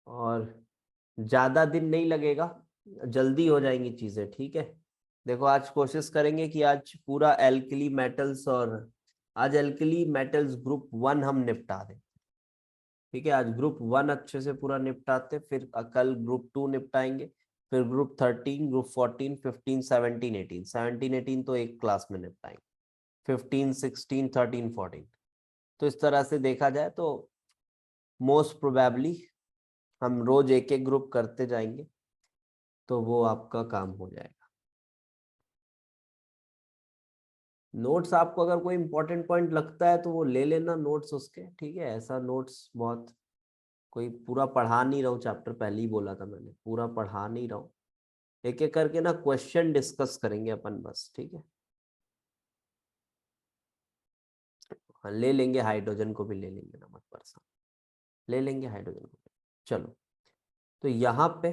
और ज्यादा दिन नहीं लगेगा, जल्दी हो जाएंगी चीजें, ठीक है। देखो आज कोशिश करेंगे कि आज पूरा एल्कली मेटल्स और आज एल्कली मेटल्स ग्रुप 1 हम निपटा दें, ठीक है। आज ग्रुप 1 अच्छे से पूरा निपटाते, फिर कल ग्रुप 2 निपटाएंगे, फिर ग्रुप 13, ग्रुप 14, 15, 17, 18, 17, 18 तो एक क्लास में निपटाएंगे, 15, 16, 13, 14। तो इस तरह से देखा जाए तो मोस्ट प्रोबेबली हम रोज एक एक ग्रुप करते जाएंगे, तो वो आपका काम हो जाएगा। नोट्स आपको अगर कोई इंपॉर्टेंट पॉइंट लगता है तो वो ले लेना नोट्स उसके, ठीक है। ऐसा नोट्स बहुत कोई पूरा पढ़ा नहीं रहा हूँ, चैप्टर पहले ही बोला था मैंने, पूरा पढ़ा नहीं रहा हूँ। एक एक करके ना क्वेश्चन डिस्कस करेंगे अपन बस, ठीक है। हाँ ले लेंगे, हाइड्रोजन को भी ले लेंगे, नमक परसा ले लेंगे हाइड्रोजन को भी। चलो, तो यहाँ पे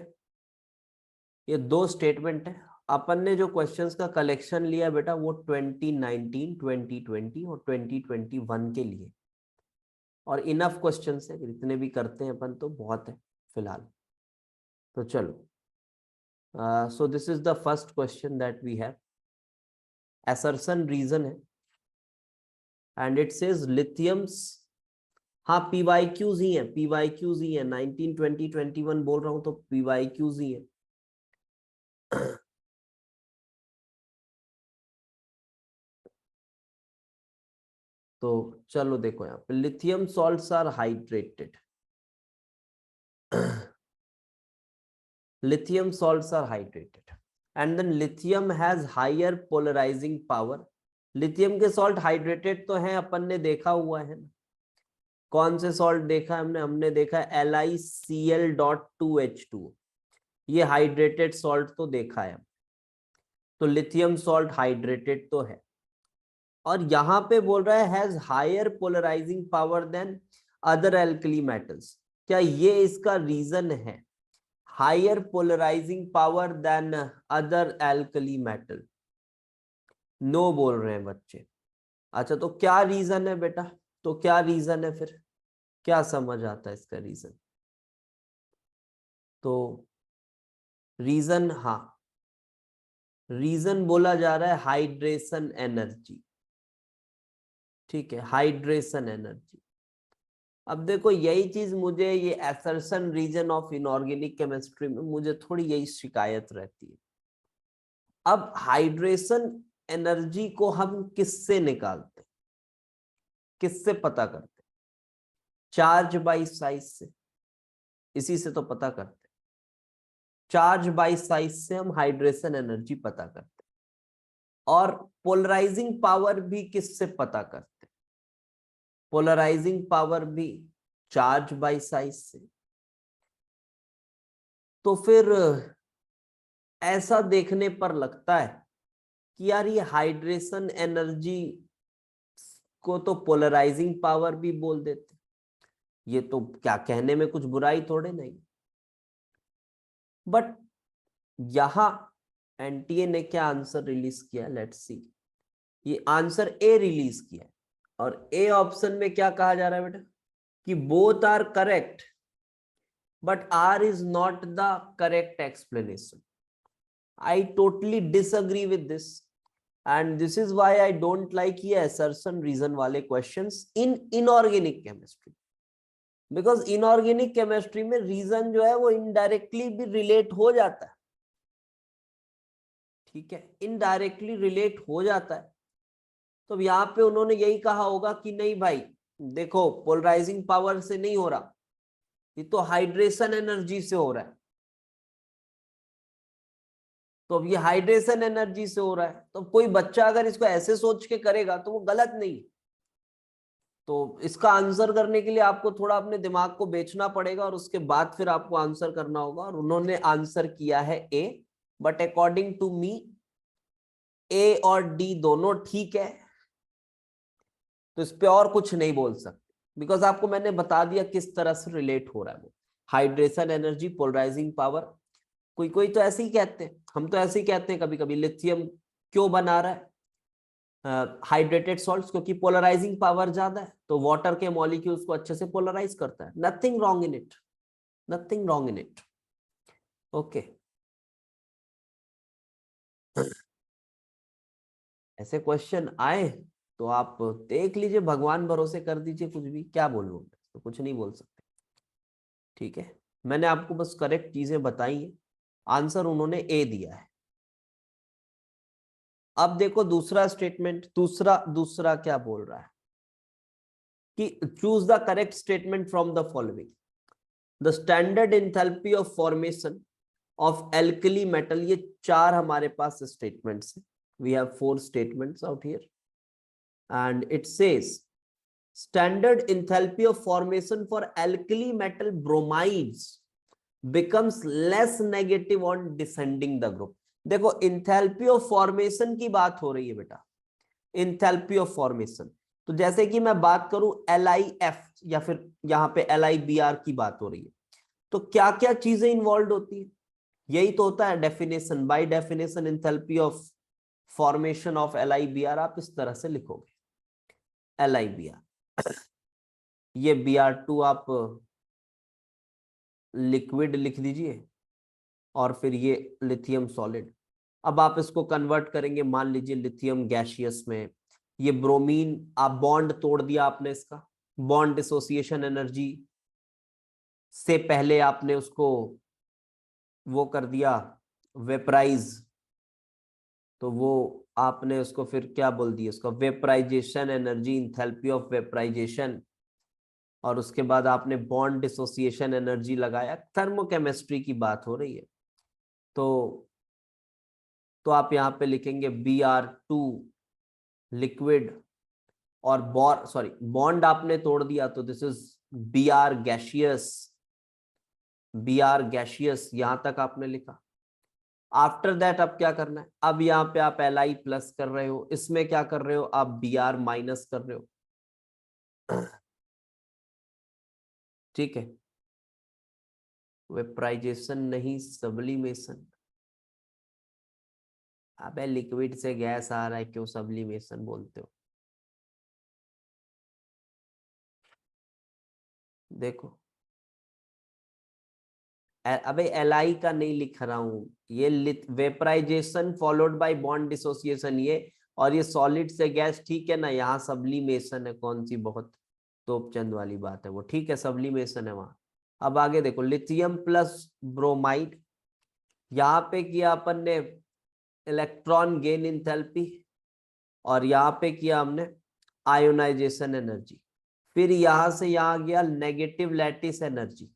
ये दो स्टेटमेंट है। अपन ने जो क्वेश्चंस का कलेक्शन लिया बेटा वो 2019, 2020 और 2021 के लिए, और इनफ क्वेश्चंस है, इतने भी करते हैं अपन तो बहुत है फिलहाल। तो चलो, so this is the first question that we have, assertion reason है, एंड इट सेज लिथियम्स, हाँ पीवाईक्यूज ही है, पीवाईक्यूज ही है, 19, 20, 21 बोल रहा हूं तो पीवाईक्यूज ही है। तो चलो देखो यहाँ पे lithium salts are hydrated, lithium salts are hydrated and then lithium has higher polarizing power। Lithium के सॉल्ट हाइड्रेटेड तो हैं, अपन ने देखा हुआ है ना। कौन से सॉल्ट देखा हमने, हमने देखा LiCl.2H2, ये हाइड्रेटेड सॉल्ट तो देखा है। तो लिथियम सॉल्ट हाइड्रेटेड तो है, और यहां पे बोल रहा है has higher polarising power than other alkali metals. क्या ये इसका रीजन है, higher polarising power than other alkali metal? No बोल रहे हैं बच्चे। अच्छा तो क्या रीजन है बेटा, तो क्या रीजन है फिर, क्या समझ आता है इसका रीजन? तो रीजन, हाँ रीजन बोला जा रहा है हाइड्रेशन एनर्जी, ठीक है, हाइड्रेशन एनर्जी। अब देखो यही चीज मुझे ये assertion reason of inorganic chemistry में मुझे थोड़ी यही शिकायत रहती है। अब हाइड्रेशन एनर्जी को हम किससे निकालते, किससे पता करते? चार्ज बाई साइज से, इसी से तो पता करते। चार्ज बाई साइज से हम हाइड्रेशन एनर्जी पता करते, और पोलराइजिंग पावर भी किससे पता करते? पोलराइजिंग पावर भी चार्ज बाई साइज से। तो फिर ऐसा देखने पर लगता है कि यार ये हाइड्रेशन एनर्जी को तो पोलराइजिंग पावर भी बोल देते, ये तो क्या कहने में कुछ बुराई थोड़े नहीं। बट यहां एनटीए ने क्या आंसर रिलीज किया, लेट्स सी। ये आंसर ए रिलीज किया, और ए ऑप्शन में क्या कहा जा रहा है बेटा कि both are correct but R is not the correct explanation. I totally disagree with this, and this is why I don't like ये असर्शन रीजन वाले questions in inorganic chemistry, because inorganic chemistry में reason जो है वो indirectly भी relate हो जाता है, ठीक है, इनडायरेक्टली रिलेट हो जाता है। तो यहाँ पे उन्होंने यही कहा होगा कि नहीं भाई देखो पोलराइजिंग पावर से नहीं हो रहा, ये तो हाइड्रेशन एनर्जी से हो रहा है। तो अब ये हाइड्रेशन एनर्जी से हो रहा है, तो कोई बच्चा अगर इसको ऐसे सोच के करेगा तो वो गलत नहीं। तो इसका आंसर करने के लिए आपको थोड़ा अपने दिमाग को बेचना पड़ेगा, और उसके बाद फिर आपको आंसर करना होगा। और उन्होंने आंसर किया है ए, बट अकॉर्डिंग टू मी ए और डी दोनों ठीक है, तो इस पे और कुछ नहीं बोल सकते, बिकॉज आपको मैंने बता दिया किस तरह से रिलेट हो रहा है वो हाइड्रेशन एनर्जी, पोलराइजिंग पावर। कोई कोई तो ऐसे ही कहते हैं, हम तो ऐसे ही कहते हैं कभी कभी, लिथियम क्यों बना रहा है हाइड्रेटेड सॉल्ट्स, क्योंकि पोलराइजिंग पावर ज्यादा है, तो वाटर के मॉलिक्यूल्स को अच्छे से पोलराइज करता है, nothing wrong in it. Nothing wrong in it. Okay, ऐसे क्वेश्चन आए तो आप देख लीजिए, भगवान भरोसे कर दीजिए, कुछ भी क्या बोलूं मैं, तो कुछ नहीं बोल सकते। ठीक है, मैंने आपको बस करेक्ट चीजें बताई है, आंसर उन्होंने ए दिया है। अब देखो दूसरा स्टेटमेंट, दूसरा दूसरा क्या बोल रहा है कि choose the correct statement from the following. The standard enthalpy of formation of alkali metal, ये चार हमारे पास स्टेटमेंट्स हैं। We have 4 statements out here and it says standard enthalpy of formation for alkali metal bromides becomes less negative on descending the group। देखो enthalpy of formation की बात हो रही है बेटा, enthalpy of formation। तो जैसे कि मैं बात करूं LIF या फिर यहां पे LIBR की बात हो रही है, तो क्या क्या चीजें इन्वॉल्व होती है, यही तो होता है definition. By definition enthalpy of formation of LIBR आप इस तरह से लिखोगे, LIBR, ये Br2 आप लिक्विड लिख दीजिए और फिर ये लिथियम सॉलिड। अब आप इसको कन्वर्ट करेंगे, मान लीजिए लिथियम गैसियस में, ये ब्रोमीन आप बॉन्ड तोड़ दिया आपने, इसका बॉन्ड डिसोसिएशन एनर्जी से पहले आपने उसको वो कर दिया वेपराइज, तो वो आपने उसको फिर क्या बोल दिया, उसका vaporisation energy, enthalpy of vaporisation, और उसके बाद आपने बॉन्ड डिसोसिएशन एनर्जी लगाया। थर्मोकेमिस्ट्री की बात हो रही है, तो आप यहां पे लिखेंगे Br2 लिक्विड और बॉन्ड आपने तोड़ दिया, तो this is Br gaseous, Br gaseous यहां तक आपने लिखा। आफ्टर दैट अब क्या करना है, अब यहाँ पे आप Li प्लस कर रहे हो, इसमें क्या कर रहे हो आप Br माइनस कर रहे हो। ठीक है, वेपराइजेशन नहीं, सब्लिमेशन। अबे लिक्विड से गैस आ रहा है, क्यों सब्लिमेशन बोलते हो। देखो अबे Li का नहीं लिख रहा हूं, ये vaporisation followed by bond dissociation, ये और ये सॉलिड से गैस, ठीक है ना। यहाँ सब्लिमेशन है, कौन सी बहुत तोपचंद वाली बात है वो, ठीक है सब्लिमेशन है वहां। अब आगे देखो, लिथियम प्लस ब्रोमाइड, यहाँ पे किया अपन ने इलेक्ट्रॉन गेन इंथैल्पी, और यहाँ पे किया हमने आयोनाइजेशन एनर्जी, फिर यहां से यहां गया नेगेटिव लैटिस एनर्जी।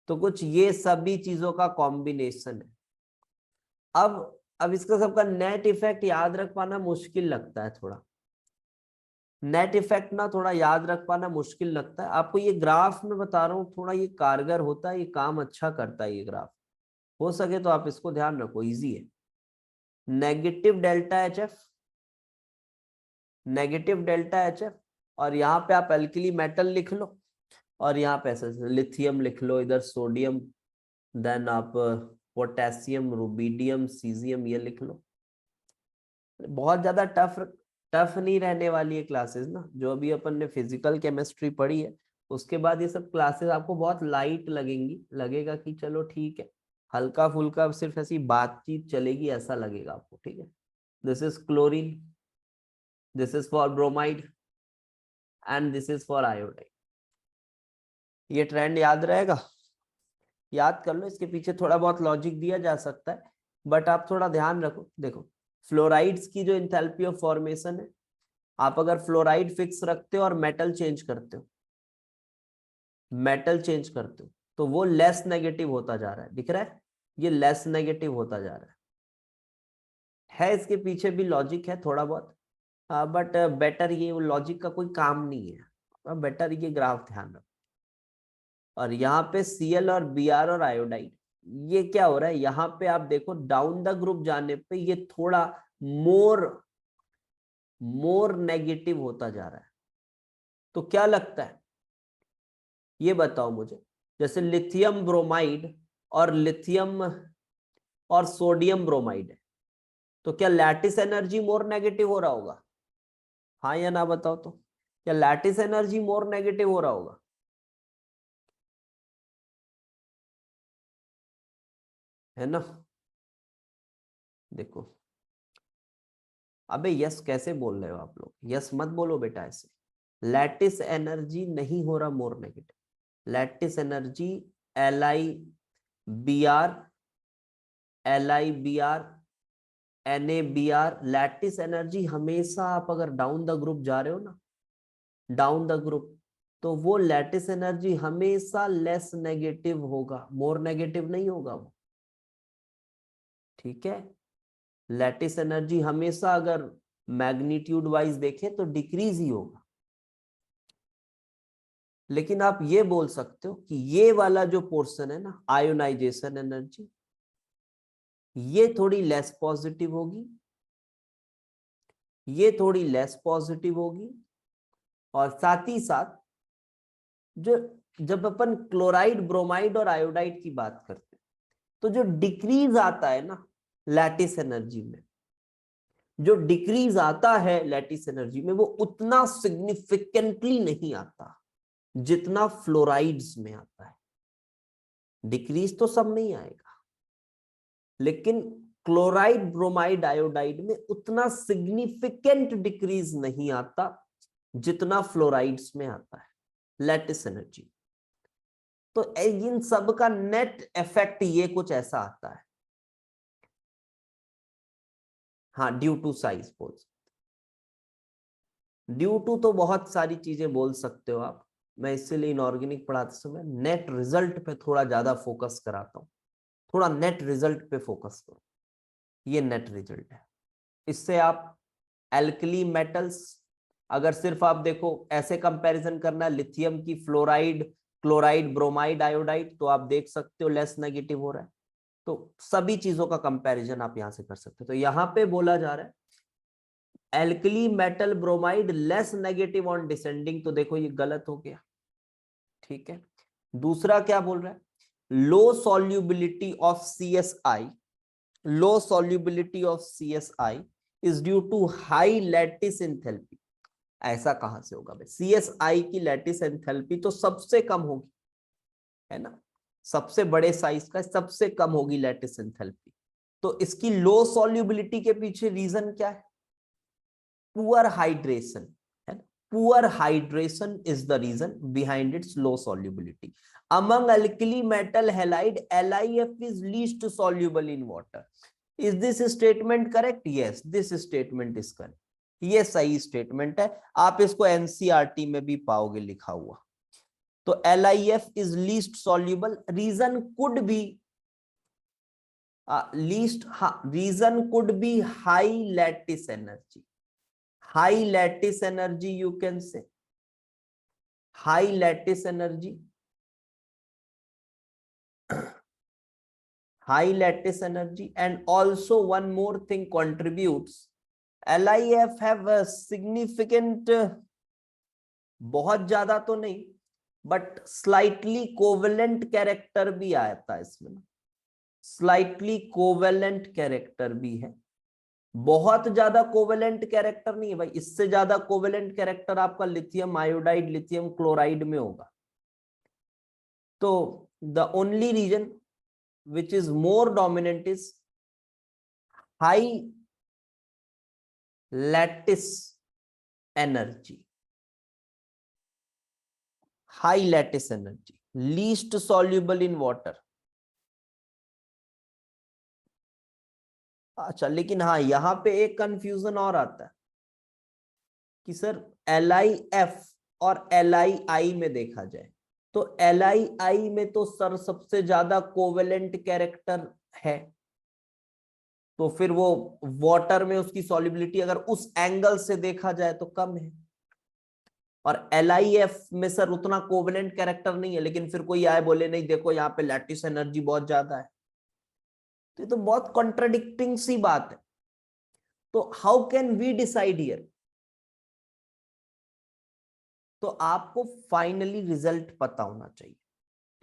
तो कुछ ये सभी चीजों का कॉम्बिनेशन है। अब इसका सबका नेट इफेक्ट याद रख पाना मुश्किल लगता है थोड़ा, नेट इफेक्ट ना थोड़ा याद रख पाना मुश्किल लगता है आपको। ये ग्राफ में बता रहा हूँ, थोड़ा ये कारगर होता है, ये काम अच्छा करता है ये ग्राफ, हो सके तो आप इसको ध्यान रखो, इजी है। Negative delta HF, negative delta HF, और यहाँ पे आप एल्किली मेटल लिख लो, और यहाँ पे ऐसे लिथियम लिख लो, इधर सोडियम, देन आप पोटेशियम, रुबिडियम, सीजियम ये लिख लो। बहुत ज्यादा टफ टफ नहीं रहने वाली है क्लासेस ना, जो अभी अपन ने फिजिकल केमिस्ट्री पढ़ी है, उसके बाद ये सब क्लासेस आपको बहुत लाइट लगेंगी, लगेगा कि चलो ठीक है, हल्का फुल्का सिर्फ ऐसी बातचीत चलेगी ऐसा लगेगा आपको। ठीक है, this is chlorine, this is for bromide and this is for iodide. ये ट्रेंड याद रहेगा, याद कर लो, इसके पीछे थोड़ा बहुत लॉजिक दिया जा सकता है, बट आप थोड़ा ध्यान रखो। देखो फ्लोराइड्स की जो इंथैल्पी ऑफ फॉर्मेशन है, आप अगर फ्लोराइड फिक्स रखते हो और मेटल चेंज करते हो, मेटल चेंज करते हो, तो वो लेस नेगेटिव होता जा रहा है, दिख रहा है, ये लेस नेगेटिव होता जा रहा है। इसके पीछे भी लॉजिक है थोड़ा बहुत, बट बेटर ये लॉजिक का कोई काम नहीं है, बेटर ये ग्राफ ध्यान रखो। और यहाँ पे Cl और Br और आयोडाइड, ये क्या हो रहा है, यहाँ पे आप देखो डाउन द ग्रुप जाने पे ये थोड़ा मोर नेगेटिव होता जा रहा है। तो क्या लगता है, ये बताओ मुझे, जैसे लिथियम ब्रोमाइड और लिथियम और सोडियम ब्रोमाइड है, तो क्या लैटिस एनर्जी मोर नेगेटिव हो रहा होगा, हाँ या ना बताओ। तो क्या लैटिस एनर्जी मोर नेगेटिव हो रहा होगा, है ना। देखो, अबे यस कैसे बोल रहे हो आप लोग, यस मत बोलो बेटा ऐसे। लैटिस एनर्जी नहीं हो रहा more negative, lattice energy LIBR, LIBR, NABR। Lattice energy हमेशा, आप अगर डाउन द ग्रुप जा रहे हो ना, डाउन द ग्रुप, तो वो लैटिस एनर्जी हमेशा लेस नेगेटिव होगा, मोर नेगेटिव नहीं होगा वो। ठीक है, लैटिस एनर्जी हमेशा अगर मैग्नीट्यूड वाइज देखें तो डिक्रीज ही होगा। लेकिन आप ये बोल सकते हो कि ये वाला जो पोर्शन है ना, आयोनाइजेशन एनर्जी, ये थोड़ी लेस पॉजिटिव होगी, ये थोड़ी लेस पॉजिटिव होगी। और साथ ही साथ जो, जब अपन क्लोराइड, ब्रोमाइड और आयोडाइड की बात करते हैं, तो जो डिक्रीज आता है ना लैटिस एनर्जी में, जो डिक्रीज आता है लैटिस एनर्जी में, वो उतना सिग्निफिकेंटली नहीं आता जितना फ्लोराइड्स में आता है। डिक्रीज तो सब में ही आएगा, लेकिन क्लोराइड, ब्रोमाइड, आयोडाइड में उतना सिग्निफिकेंट डिक्रीज नहीं आता जितना फ्लोराइड्स में आता है लैटिस एनर्जी। तो इन सब का नेट इफेक्ट ये कुछ ऐसा आता है। हाँ, ड्यू टू साइज बोल सकते, ड्यू टू तो बहुत सारी चीजें बोल सकते हो आप। मैं इसीलिए इनऑर्गेनिक पढ़ाते समय नेट रिजल्ट पे थोड़ा ज्यादा फोकस कराता हूँ, थोड़ा नेट रिजल्ट पे फोकस करो। ये नेट रिजल्ट है। इससे आप एल्कली मेटल्स, अगर सिर्फ आप देखो ऐसे कंपैरिजन करना है लिथियम की फ्लोराइड, क्लोराइड, ब्रोमाइड, आयोडाइड, तो आप देख सकते हो लेस नेगेटिव हो रहा है। तो सभी चीजों का कंपैरिजन आप यहां से कर सकते हो। तो यहां पे बोला जा रहा है alkali metal bromide less negative on descending, तो देखो ये गलत हो गया। ठीक है, दूसरा क्या बोल रहा है, low solubility of CSI, low solubility of CSI is due to high lattice enthalpy. ऐसा कहां से होगा भाई, CSI की लैटिस एंथैल्पी तो सबसे कम होगी, है ना, सबसे बड़े साइज का सबसे कम होगी लैटिस एंथैल्पी। तो इसकी लो सॉल्युबिलिटी के पीछे रीजन क्या है, पुअर हाइड्रेशन, है ना, poor hydration is the reason behind its low solubility. Among alkali metal halide LiF is least soluble in water. Is this statement correct? Yes, this statement is correct. ये सही statement है, आप इसको NCERT में भी पाओगे लिखा हुआ। तो LiF is least soluble, reason could be least, हाँ, reason could be high lattice energy, high lattice energy you can say, high lattice energy, high lattice energy, and also one more thing contributes, LiF have a significant, बहुत ज्यादा तो नहीं, but slightly covalent character भी आता है इसमें, slightly covalent character भी है। बहुत ज्यादा कोवेलेंट कैरेक्टर नहीं है भाई, इससे ज्यादा कोवेलेंट कैरेक्टर आपका लिथियम आयोडाइड, लिथियम क्लोराइड में होगा। तो the only reason which is more dominant is high lattice energy, high lattice energy, least soluble in water। अच्छा, लेकिन हाँ यहां पे एक कंफ्यूजन और आता है कि सर LiF और LiI में देखा जाए तो LiI में तो सर सबसे ज्यादा कोवेलेंट कैरेक्टर है, तो फिर वो वाटर में उसकी सॉल्युबिलिटी अगर उस एंगल से देखा जाए तो कम है। और LiF में सर उतना कोवेलेंट कैरेक्टर नहीं है, लेकिन फिर कोई आए बोले नहीं देखो यहाँ पे लैटिस एनर्जी बहुत ज्यादा है, तो ये तो बहुत कॉन्ट्राडिक्टिंग सी बात है। तो how can we decide here, तो आपको फाइनली रिजल्ट पता होना चाहिए।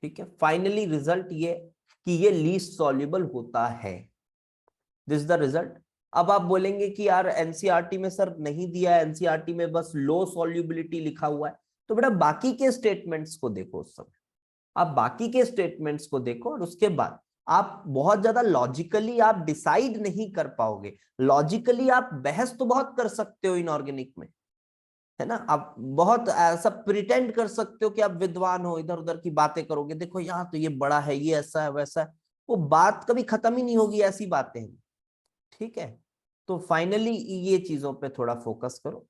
ठीक है, फाइनली रिजल्ट ये कि ये लीस्ट सॉल्युबल होता है, दिस द रिजल्ट। अब आप बोलेंगे कि यार एनसीईआरटी में सर नहीं दिया है, एनसीईआरटी में बस लो सॉल्युबिलिटी लिखा हुआ है। तो बेटा बाकी के स्टेटमेंट्स को देखो, उस समय आप बाकी के स्टेटमेंट्स को देखो और उसके बाद आप बहुत ज्यादा लॉजिकली आप डिसाइड नहीं कर पाओगे। लॉजिकली आप बहस तो बहुत कर सकते हो इनऑर्गेनिक में, है ना, आप बहुत ऐसा प्रिटेंड कर सकते हो कि आप विद्वान हो, इधर उधर की बातें करोगे, देखो यहाँ तो ये बड़ा है, ये ऐसा है वैसा है, वो बात कभी खत्म ही नहीं होगी, ऐसी बातें हैं। ठीक है, तो फाइनली ये चीजों पे थोड़ा फोकस करो।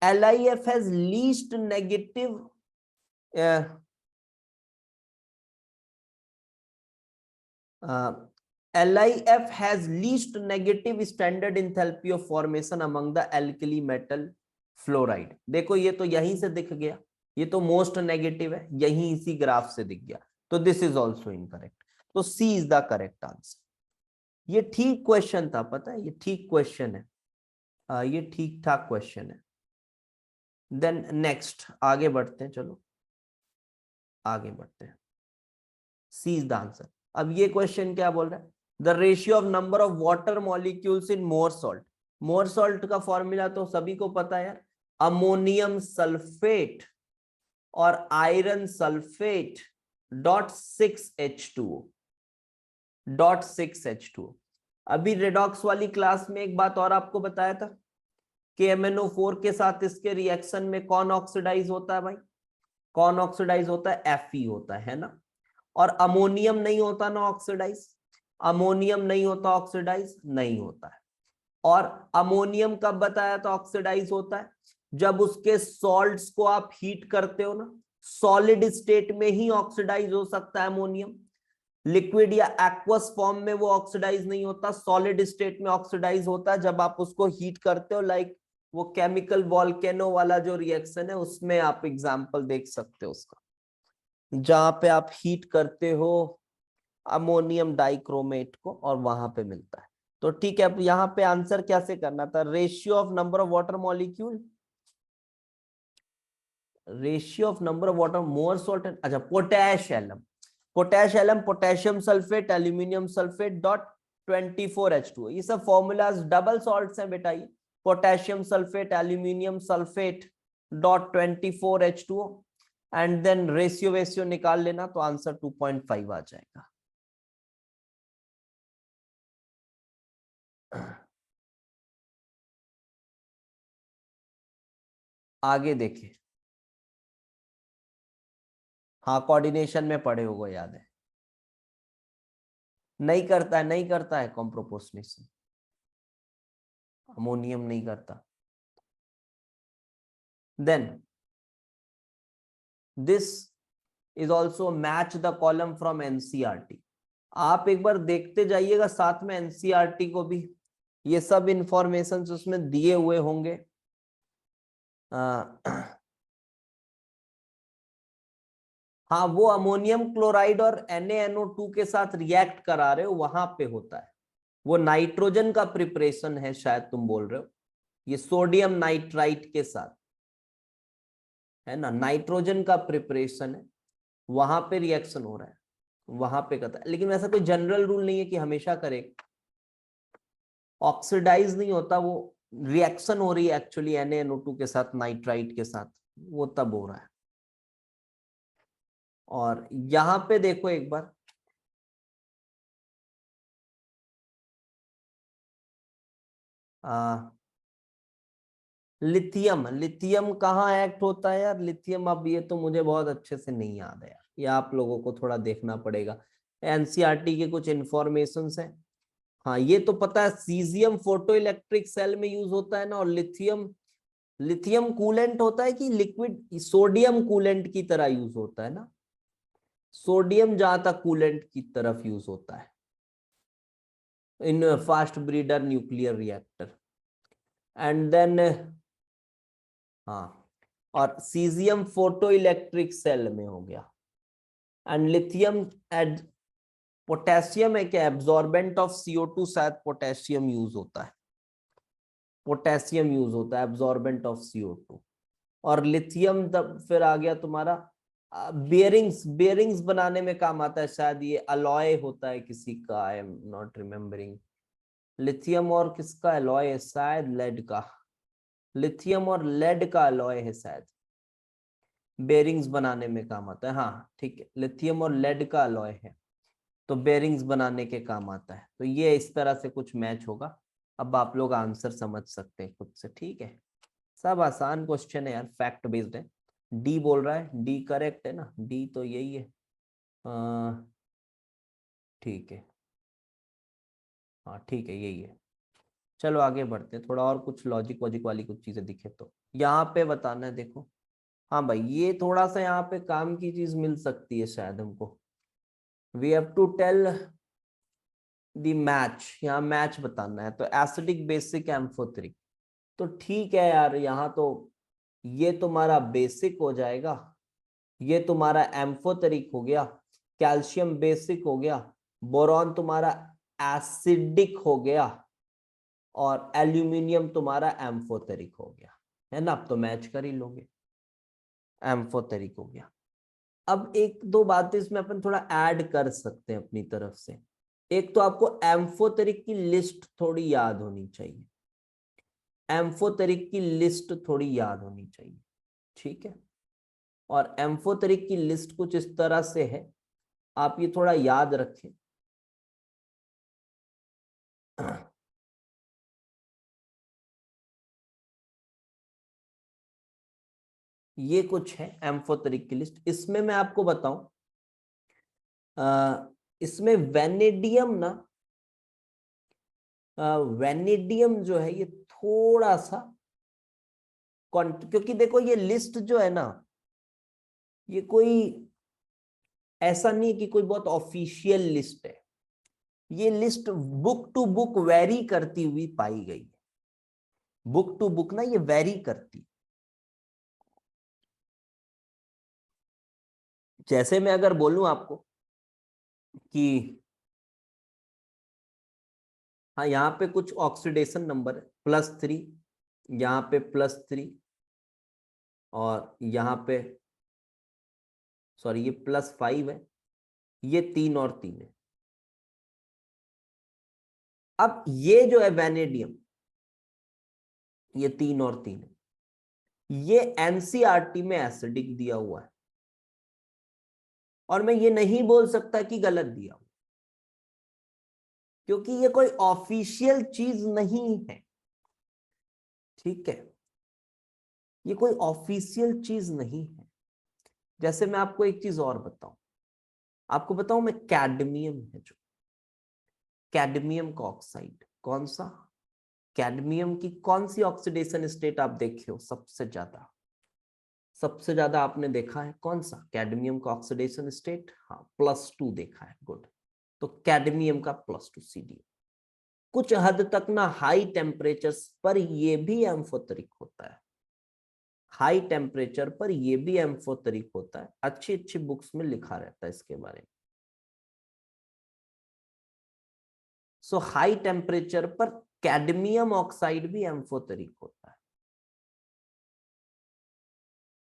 LIF has least negative LIF has least negative standard enthalpy of formation among the alkali metal fluoride। देखो ये तो यहीं से दिख गया, ये तो मोस्ट नेगेटिव है, यहीं इसी ग्राफ से दिख गया, तो दिस इज ऑल्सो इनकरेक्ट। तो सी इज द करेक्ट आंसर। ये ठीक क्वेश्चन था, पता है, ये ठीक क्वेश्चन है, ये ठीक ठाक क्वेश्चन है। देन नेक्स्ट आगे बढ़ते हैं, चलो आगे बढ़ते हैं। सी इज द आंसर। अब ये क्वेश्चन क्या बोल रहा है, the ratio of number of water molecules in more salt. More salt का फॉर्मूला तो सभी को पता है यार, अमोनियम सल्फेट और iron sulphate dot 6H2O, dot 6H2O। अभी रेडॉक्स वाली क्लास में एक बात और आपको बताया था कि MnO4 के साथ इसके रिएक्शन में कौन ऑक्सीडाइज होता है भाई, कौन ऑक्सीडाइज होता है, Fe होता है ना। और अमोनियम नहीं होता ना ऑक्सीडाइज, अमोनियम नहीं होता ऑक्सीडाइज, नहीं होता है। और अमोनियम कब बताया था ऑक्सीडाइज होता है, जब उसके सॉल्ट्स को आप हीट करते हो ना, सॉलिड स्टेट में ही ऑक्सीडाइज हो सकता है अमोनियम, लिक्विड या एक्वस फॉर्म में वो ऑक्सीडाइज नहीं होता, सॉलिड स्टेट में ऑक्सीडाइज होता है जब आप उसको हीट करते हो। लाइक वो केमिकल वॉल्केनो वाला जो रिएक्शन है, उसमें आप एग्जांपल देख सकते हो उसका, जहां पे आप हीट करते हो अमोनियम डाइक्रोमेट को और वहां पे मिलता है। तो ठीक है, अब यहाँ पे आंसर कैसे करना था, ratio of number of water molecule, ratio of number of water more salt, अच्छा potash alum, potash alum potassium sulphate aluminium sulphate dot 24H2O। ये सब फॉर्मूलाज डबल सॉल्ट्स हैं बेटा, ये potassium sulphate aluminium sulphate dot 24H2O, and then ratio वेशियो निकाल लेना तो आंसर 2.5 आ जाएगा। आगे देखिए, हाँ कोऑर्डिनेशन में पढ़े होगा, याद है, नहीं करता है, नहीं करता है कॉम्प्रोपोर्शनेशन, अमोनियम नहीं करता। Then this is also match the column from NCERT. आप एक बार देखते जाइएगा साथ में एनसीईआरटी को भी, ये सब इंफॉर्मेशन उसमें दिए हुए होंगे। हाँ, वो अमोनियम क्लोराइड और NaNO2 के साथ रिएक्ट करा रहे हो, वहां पे होता है, वो नाइट्रोजन का प्रिपरेशन है शायद तुम बोल रहे हो, ये सोडियम नाइट्राइट के साथ है ना, नाइट्रोजन का प्रिपरेशन है, वहां पे रिएक्शन हो रहा है, वहां पे करता है। लेकिन ऐसा कोई जनरल रूल नहीं है कि हमेशा करे, ऑक्सीडाइज नहीं होता, वो रिएक्शन हो रही है एक्चुअली NaNO2 के साथ नाइट्राइट के साथ, वो तब हो रहा है। और यहां पे देखो एक बार, लिथियम, लिथियम कहाँ एक्ट होता है यार, लिथियम, अब ये तो मुझे बहुत अच्छे से नहीं याद है यार, ये आप लोगों को थोड़ा देखना पड़ेगा, एनसीईआरटी के कुछ इंफॉर्मेशन है। हाँ ये तो पता है, सीजियम फोटो इलेक्ट्रिक सेल में यूज होता है ना, और लिथियम, लिथियम कूलेंट होता है कि लिक्विड, सोडियम कूलेंट की तरह यूज होता है ना, सोडियम जहां तक कूलेंट की तरफ यूज होता है in fast breeder nuclear reactor. And then हाँ, और सीजियम फोटो इलेक्ट्रिक सेल में हो गया। एंड लिथियम एड, पोटेशियम है क्या, एब्जॉर्बेंट ऑफ CO2, शायद पोटेशियम यूज होता है, पोटेशियम यूज होता है एब्जॉर्बेंट ऑफ CO2। और लिथियम तब फिर आ गया तुम्हारा बेयरिंग्स, बेयरिंग्स बनाने में काम आता है शायद, ये अलॉय होता है किसी का, I am not remembering, lithium और किसका अलॉय है, शायद लेड का, लिथियम और लेड का अलॉय है शायद, बेरिंग्स बनाने में काम आता है, हाँ ठीक है, लिथियम और लेड का अलॉय है। तो बेरिंग्स बनाने के काम आता है। तो ये इस तरह से कुछ मैच होगा। अब आप लोग आंसर समझ सकते हैं खुद से, ठीक है। सब आसान क्वेश्चन है यार, फैक्ट बेस्ड है। डी बोल रहा है, डी करेक्ट है ना, डी तो यही है। ठीक है, हाँ ठीक है, यही है। चलो आगे बढ़ते हैं, थोड़ा और कुछ लॉजिक वॉजिक वाली कुछ चीजें दिखे तो यहाँ पे बताना है। देखो हाँ भाई, ये थोड़ा सा यहाँ पे काम की चीज मिल सकती है शायद हमको। We have to tell the match, यहाँ मैच बताना है। तो एसिडिक बेसिक एम्फोटेरिक, तो ठीक है यार, यहाँ तो ये तुम्हारा बेसिक हो जाएगा, ये तुम्हारा एम्फोटेरिक हो गया, कैल्शियम बेसिक हो गया, बोरॉन तुम्हारा एसिडिक हो गया, और एल्यूमिनियम तुम्हारा एम्फोटेरिक हो गया, है ना। अब तो मैच कर ही लोगे, एम्फोटेरिक हो गया। अब एक दो बातें इसमें अपन थोड़ा ऐड कर सकते हैं अपनी तरफ से। एक तो आपको एम्फोटेरिक की लिस्ट थोड़ी याद होनी चाहिए, एम्फोटेरिक की लिस्ट थोड़ी याद होनी चाहिए, ठीक है। और एम्फोटेरिक की लिस्ट कुछ इस तरह से है, आप ये थोड़ा याद रखें। ये कुछ है एम्फोटेरिक की लिस्ट। इसमें मैं आपको बताऊं, इसमें वेनेडियम ना, वेनेडियम जो है ये थोड़ा सा क्योंकि देखो ये लिस्ट जो है ना, ये कोई ऐसा नहीं है कि कोई बहुत ऑफिशियल लिस्ट है। ये list book to book vary करती हुई पाई गई है। बुक टू बुक ना ये वेरी करती। जैसे मैं अगर बोलूं आपको कि हाँ यहाँ पे कुछ ऑक्सीडेशन नंबर है +3, यहाँ पे +3, और यहाँ पे सॉरी ये +5 है, ये 3 और 3 है। अब ये जो है वेनेडियम, ये 3 और 3 है, ये एनसीईआरटी में एसिडिक दिया हुआ है, और मैं ये नहीं बोल सकता कि गलत दिया हुआ, क्योंकि ये कोई ऑफिशियल चीज नहीं है, ठीक है। ये कोई ऑफिशियल चीज नहीं है। जैसे मैं आपको एक चीज और बताऊं, आपको बताऊं मैं, कैडमियम है जो, कैडमियम का ऑक्साइड, कौन सा, कैडमियम की कौन सी ऑक्सीडेशन स्टेट आप देखे हो सबसे ज्यादा, सबसे ज्यादा आपने देखा है कौन सा कैडमियम का ऑक्सीडेशन स्टेट? हाँ +2 देखा है, गुड। तो कैडमियम का +2 CD। कुछ हद तक ना हाई टेम्परेचर्स पर ये भी एम्फोटेरिक होता है, हाई टेम्परेचर पर ये भी एम्फोटेरिक होता है। अच्छी अच्छी बुक्स में लिखा रहता है इसके बारे में। सो हाई टेम्परेचर पर कैडमियम ऑक्साइड भी एम्फोटेरिक होता है।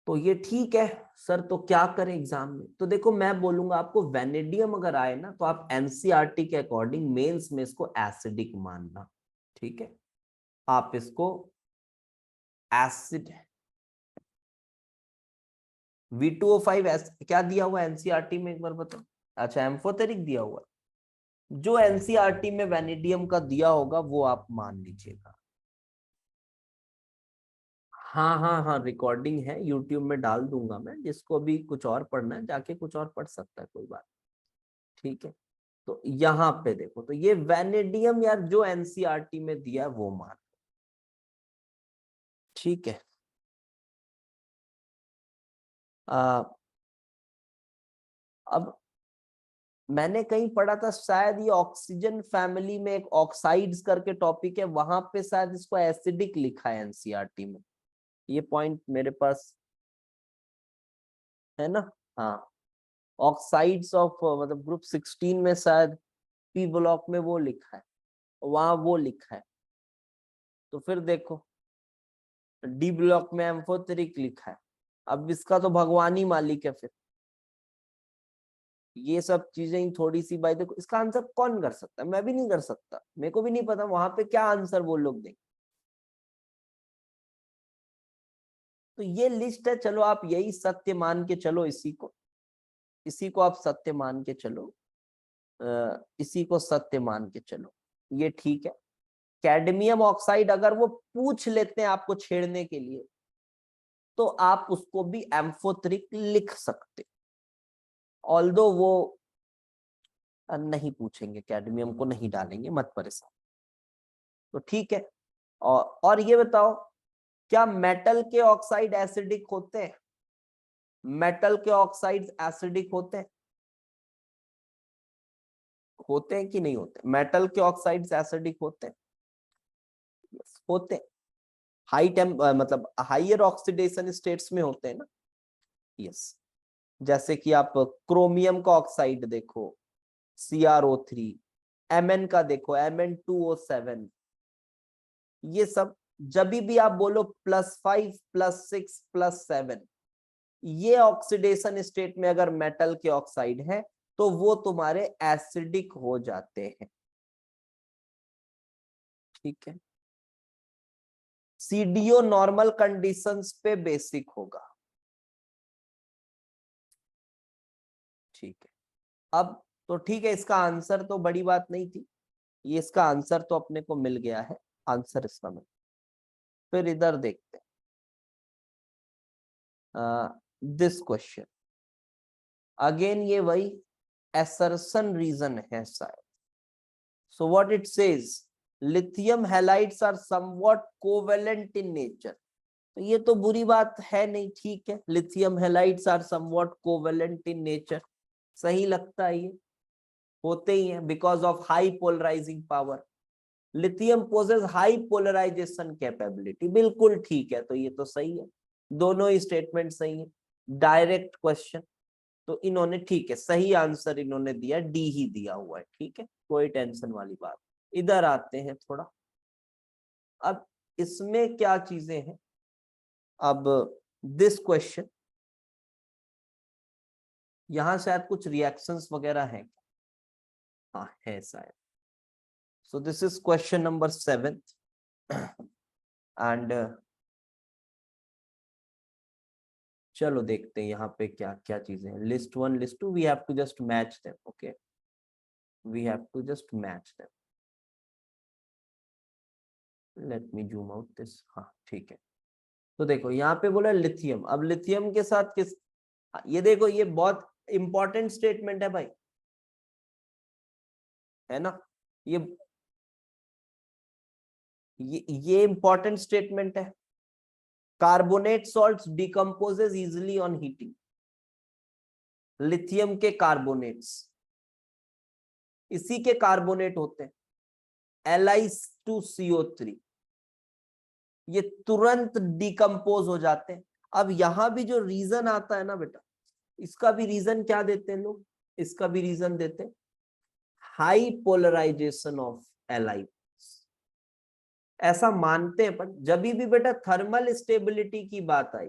तो ये ठीक है सर, तो क्या करें एग्जाम में? तो देखो मैं बोलूंगा आपको, वेनेडियम अगर आए ना तो आप एनसीईआरटी के अकॉर्डिंग मेंस में इसको एसिडिक मानना, ठीक है। आप इसको एसिड, V2O5 क्या दिया हुआ एनसीईआरटी में एक बार बताओ। अच्छा एम्फोटेरिक दिया हुआ, जो एनसीईआरटी में वेनेडियम का दिया होगा वो आप मान लीजिएगा। हाँ हाँ हाँ, रिकॉर्डिंग है, यूट्यूब में डाल दूंगा मैं, जिसको भी कुछ और पढ़ना है जाके कुछ और पढ़ सकता है, कोई बात, ठीक है। तो यहाँ पे देखो, तो ये वेनेडियम यार जो एनसीईआरटी में दिया वो मान, ठीक है। आ, अब मैंने कहीं पढ़ा था शायद ये ऑक्सीजन फैमिली में एक ऑक्साइड्स करके टॉपिक है, वहां पे शायद इसको एसिडिक लिखा है एनसीईआरटी में। ये पॉइंट मेरे पास है ना। हाँ, ऑक्साइड्स ऑफ मतलब ग्रुप 16 में शायद पी ब्लॉक में वो लिखा है, वहां वो लिखा है। तो फिर देखो डी ब्लॉक में एम्फोटेरिक लिखा है। अब इसका तो भगवान ही मालिक है फिर। ये सब चीजें ही थोड़ी सी भाई, देखो इसका आंसर कौन कर सकता है? मैं भी नहीं कर सकता, मेरे को भी नहीं पता वहां पे क्या आंसर वो लोग देंगे। तो ये लिस्ट है, चलो आप यही सत्य मान के चलो, इसी को आप सत्य मान के चलो। इसी को सत्य मान के चलो, ये ठीक है। कैडमियम ऑक्साइड अगर वो पूछ लेते हैं आपको छेड़ने के लिए, तो आप उसको भी एम्फोटेरिक लिख सकते, ऑल्दो वो नहीं पूछेंगे, कैडमियम को नहीं डालेंगे, मत परेशान। तो ठीक है। और ये बताओ, क्या मेटल के ऑक्साइड एसिडिक होते हैं? मेटल के ऑक्साइड एसिडिक होते हैं? होते हैं कि नहीं होते? मेटल के ऑक्साइड्स एसिडिक होते हैं? yes, होते हैं। मतलब हाइयर ऑक्सीडेशन स्टेट्स में होते हैं ना। यस, जैसे कि आप क्रोमियम का ऑक्साइड देखो, CrO3, Mn का देखो, Mn2O7, ये सब जब भी आप बोलो +5 +6 +7, ये ऑक्सीडेशन स्टेट में अगर मेटल के ऑक्साइड है तो वो तुम्हारे एसिडिक हो जाते हैं। ठीक है। CDO नॉर्मल कंडीशंस पे बेसिक होगा। ठीक है। अब तो ठीक है, इसका आंसर तो बड़ी बात नहीं थी, ये इसका आंसर तो अपने को मिल गया है, आंसर इसका मिल। फिर इधर देखते हैं दिस क्वेश्चन। अगेन ये वही assertion रीजन है शायद। So what it says, lithium halides are somewhat covalent in nature. तो ये तो बुरी बात है नहीं, ठीक है, lithium halides are somewhat covalent in nature, सही लगता है, ये होते ही है because of high polarising power. Lithium possesses high polarisation capability, बिल्कुल ठीक है, तो ये तो सही है, दोनों ही स्टेटमेंट सही है। डायरेक्ट क्वेश्चन, तो इन्होंने ठीक है सही आंसर इन्होंने दिया, डी ही दिया हुआ है, ठीक है, कोई टेंशन वाली बात। इधर आते हैं थोड़ा, अब इसमें क्या चीजें हैं। अब दिस क्वेश्चन, यहां शायद कुछ रिएक्शंस वगैरह हैं, हाँ है शायद। So this is question number 7 and चलो देखते हैं यहाँ पे क्या क्या चीजें हैं। List 1 list 2 we have to just match them, okay, we have to just match them. Let me zoom out this, हाँ ठीक है। तो देखो यहाँ पे बोला लिथियम, अब लिथियम के साथ किस, ये देखो ये बहुत इंपॉर्टेंट स्टेटमेंट है भाई, है ना, ये इंपॉर्टेंट स्टेटमेंट है। Carbonate salts decomposes easily on heating, lithium के कार्बोनेट्स, इसी के कार्बोनेट होते हैं Li2CO3, ये तुरंत डिकम्पोज हो जाते हैं। अब यहां भी जो रीजन आता है ना बेटा, इसका भी रीजन क्या देते हैं लोग, इसका भी रीजन देते हैं हाई पोलराइजेशन ऑफ Li, ऐसा मानते हैं। पर जब भी बेटा थर्मल स्टेबिलिटी की बात आई,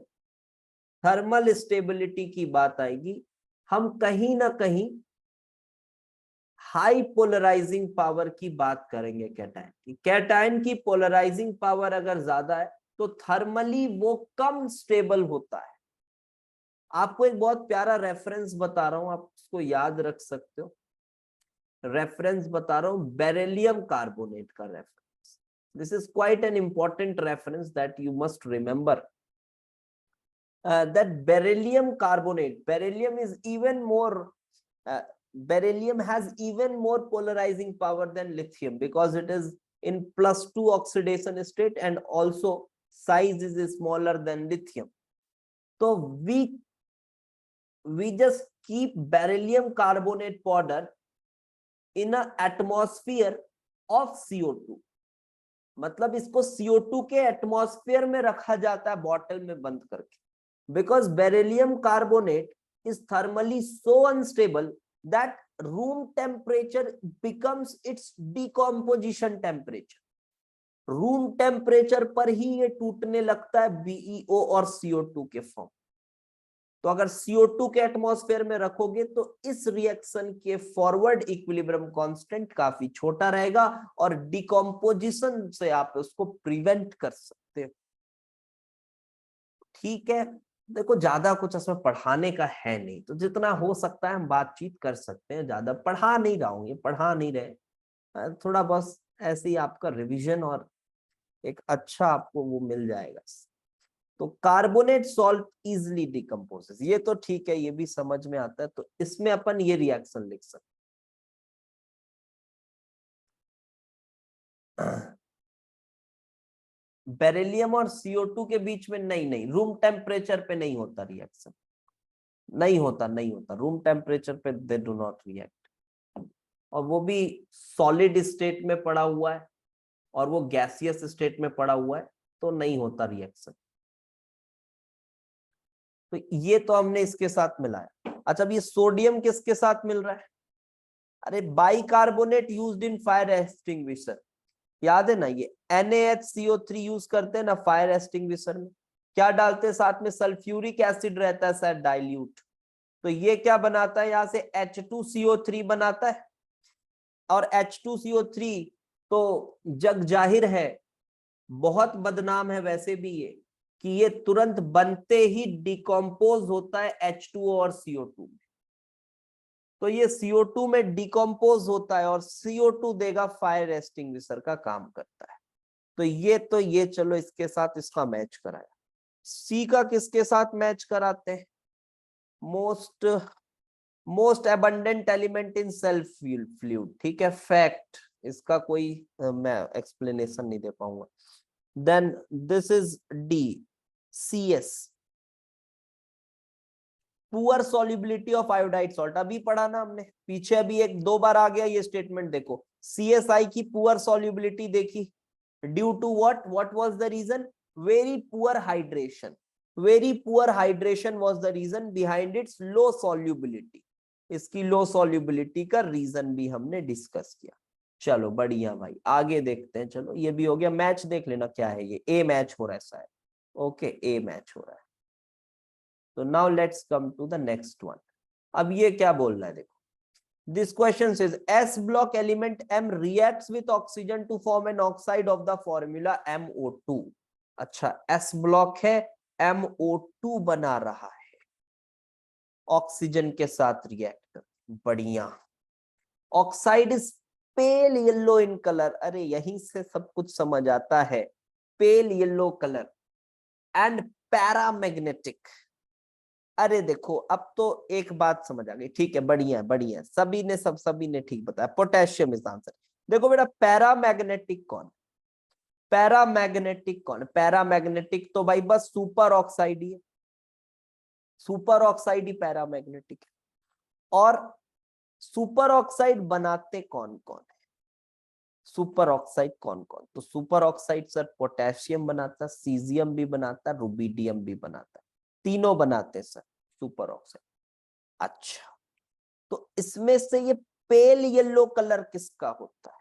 थर्मल स्टेबिलिटी की बात आएगी, हम कहीं ना कहीं हाई पोलराइजिंग पावर की बात करेंगे कैटायन की। कैटायन की पोलराइजिंग पावर अगर ज्यादा है तो थर्मली वो कम स्टेबल होता है। आपको एक बहुत प्यारा रेफरेंस बता रहा हूं, आप उसको याद रख सकते हो। रेफरेंस बता रहा हूं, बेरिलियम कार्बोनेट का reference. This is quite an important reference that you must remember, that beryllium carbonate, beryllium is even more beryllium has even more polarizing power than lithium because it is in +2 oxidation state and also size is smaller than lithium. So we just keep beryllium carbonate powder in a atmosphere of CO2, मतलब इसको CO2 के atmosphere में रखा जाता है bottle में बंद करके, because beryllium carbonate is thermally so unstable that room temperature becomes its decomposition temperature. Room temperature पर ही ये टूटने लगता है BeO और CO2 के फॉर्म। तो अगर CO2 के एटमॉस्फेयर में रखोगे तो इस रिएक्शन के फॉरवर्ड इक्विलिब्रियम कांस्टेंट काफी छोटा रहेगा और डिकम्पोजिशन से आप उसको प्रिवेंट कर सकते हो। ठीक है, देखो ज्यादा कुछ इसमें पढ़ाने का है नहीं, तो जितना हो सकता है हम बातचीत कर सकते हैं, ज्यादा पढ़ा नहीं रहा हूँ, ये पढ़ा नहीं रहे, थोड़ा बस ऐसे ही आपका रिवीजन और एक अच्छा आपको वो मिल जाएगा। तो कार्बोनेट सॉल्ट इजिली डिकम्पोजेस, ये तो ठीक है, ये भी समझ में आता है, तो इसमें अपन ये रिएक्शन लिख सकते हैं। बेरिलियम और CO2 के बीच में नहीं, रूम टेम्परेचर पे नहीं होता रिएक्शन, नहीं होता रूम टेम्परेचर पे दे डू नॉट रिएक्ट, और वो भी सॉलिड स्टेट में पड़ा हुआ है और वो गैसियस स्टेट में पड़ा हुआ है, तो नहीं होता रिएक्शन। तो ये तो हमने इसके साथ मिलाया। अच्छा, अब ये सोडियम किसके साथ मिल रहा है? अरे bicarbonate used in fire extinguisher, याद है ना, ये NaHCO3 यूज करते हैं ना फायर एक्सटिंग्विशर में, क्या डालते हैं साथ में? सल्फ्यूरिक एसिड रहता है शायद डाइल्यूट, तो ये क्या बनाता है, यहां से H2CO3 बनाता है, और H2CO3 तो जग जाहिर है बहुत बदनाम है वैसे भी ये, कि ये तुरंत बनते ही डिकम्पोज होता है H2O और CO2 में, तो ये CO2 में डिकम्पोज होता है और CO2 देगा फायर एक्सटिंग्विशर का काम करता है। तो ये चलो इसके साथ इसका मैच कराया। सी का किसके साथ मैच कराते हैं? Most abundant element in self fluid, ठीक है, फैक्ट, इसका कोई मैं एक्सप्लेनेशन नहीं दे पाऊंगा। Then this is D, CS, poor solubility of iodide salt, अभी पढ़ा ना हमने पीछे, अभी एक दो बार आ गया ये स्टेटमेंट, देखो CSI की पुअर सॉल्युबिलिटी देखी, due to what was the reason? Very poor hydration, very poor hydration was the reason behind its low solubility, इसकी लो सॉल्युबिलिटी का रीजन भी हमने डिस्कस किया। चलो बढ़िया भाई, आगे देखते हैं, चलो ये भी हो गया, मैच देख लेना क्या है, ये ए मैच हो रहा है शायद, ओके ए मैच हो रहा है। तो now let's come to the next one. अब ये क्या बोल रहा है, देखो, this question says S block element M reacts with oxygen to form an oxide of the formula MO2। अच्छा, S block है, MO2 बना रहा है, ऑक्सीजन के साथ रिएक्ट कर, बढ़िया। Oxide is pale yellow in colour, अरे यहीं से सब कुछ समझ आता है, pale yellow colour and paramagnetic. अरे देखो अब तो एक बात समझ आ गई, ठीक है, बढ़िया, सभी ने ठीक बताया, पोटेशियम इज आंसर। देखो बेटा, पैरामैग्नेटिक कौन? पैरामैग्नेटिक तो भाई बस सुपर ऑक्साइड ही है, सुपर ऑक्साइड ही पैरामैग्नेटिक है। और सुपर ऑक्साइड बनाते कौन कौन है? सुपर ऑक्साइड कौन कौन? तो सुपर ऑक्साइड सर पोटेशियम बनाता, सीजियम भी बनाता, रुबिडियम भी बनाता, तीनों बनाते सर सुपर ऑक्साइड। अच्छा, तो इसमें से ये पेल येलो कलर किसका होता है?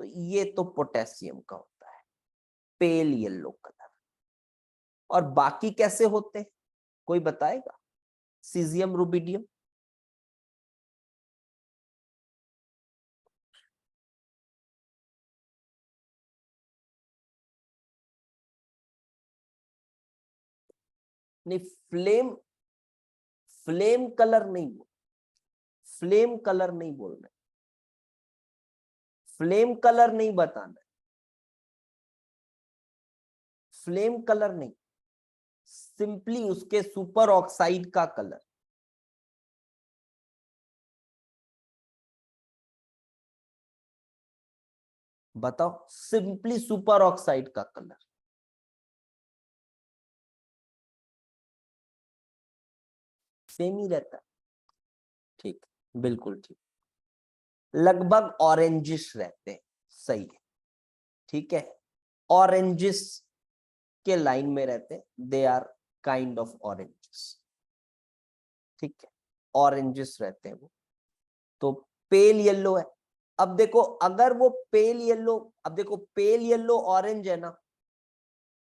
तो ये तो पोटेशियम का होता है, पेल येलो कलर। और बाकी कैसे होते हैं, कोई बताएगा? Caesium, rubidium? नहीं, फ्लेम, फ्लेम कलर नहीं बोल, फ्लेम कलर नहीं बोलना, फ्लेम कलर नहीं बताना, फ्लेम कलर नहीं, सिंपली उसके सुपर ऑक्साइड का कलर। बताओ, सिंपली सुपर ऑक्साइड का कलर। सेम ही रहता है, ठीक, बिल्कुल ठीक, लगभग ऑरेंजिश रहते हैं, सही है, ठीक है, ऑरेंजिस के लाइन में रहते हैं, they are kind of orangish, ठीक है, ऑरेंजिस रहते हैं वो। तो पेल येलो है। अब देखो, अगर वो पेल येलो, अब देखो पेल येलो ऑरेंज है ना,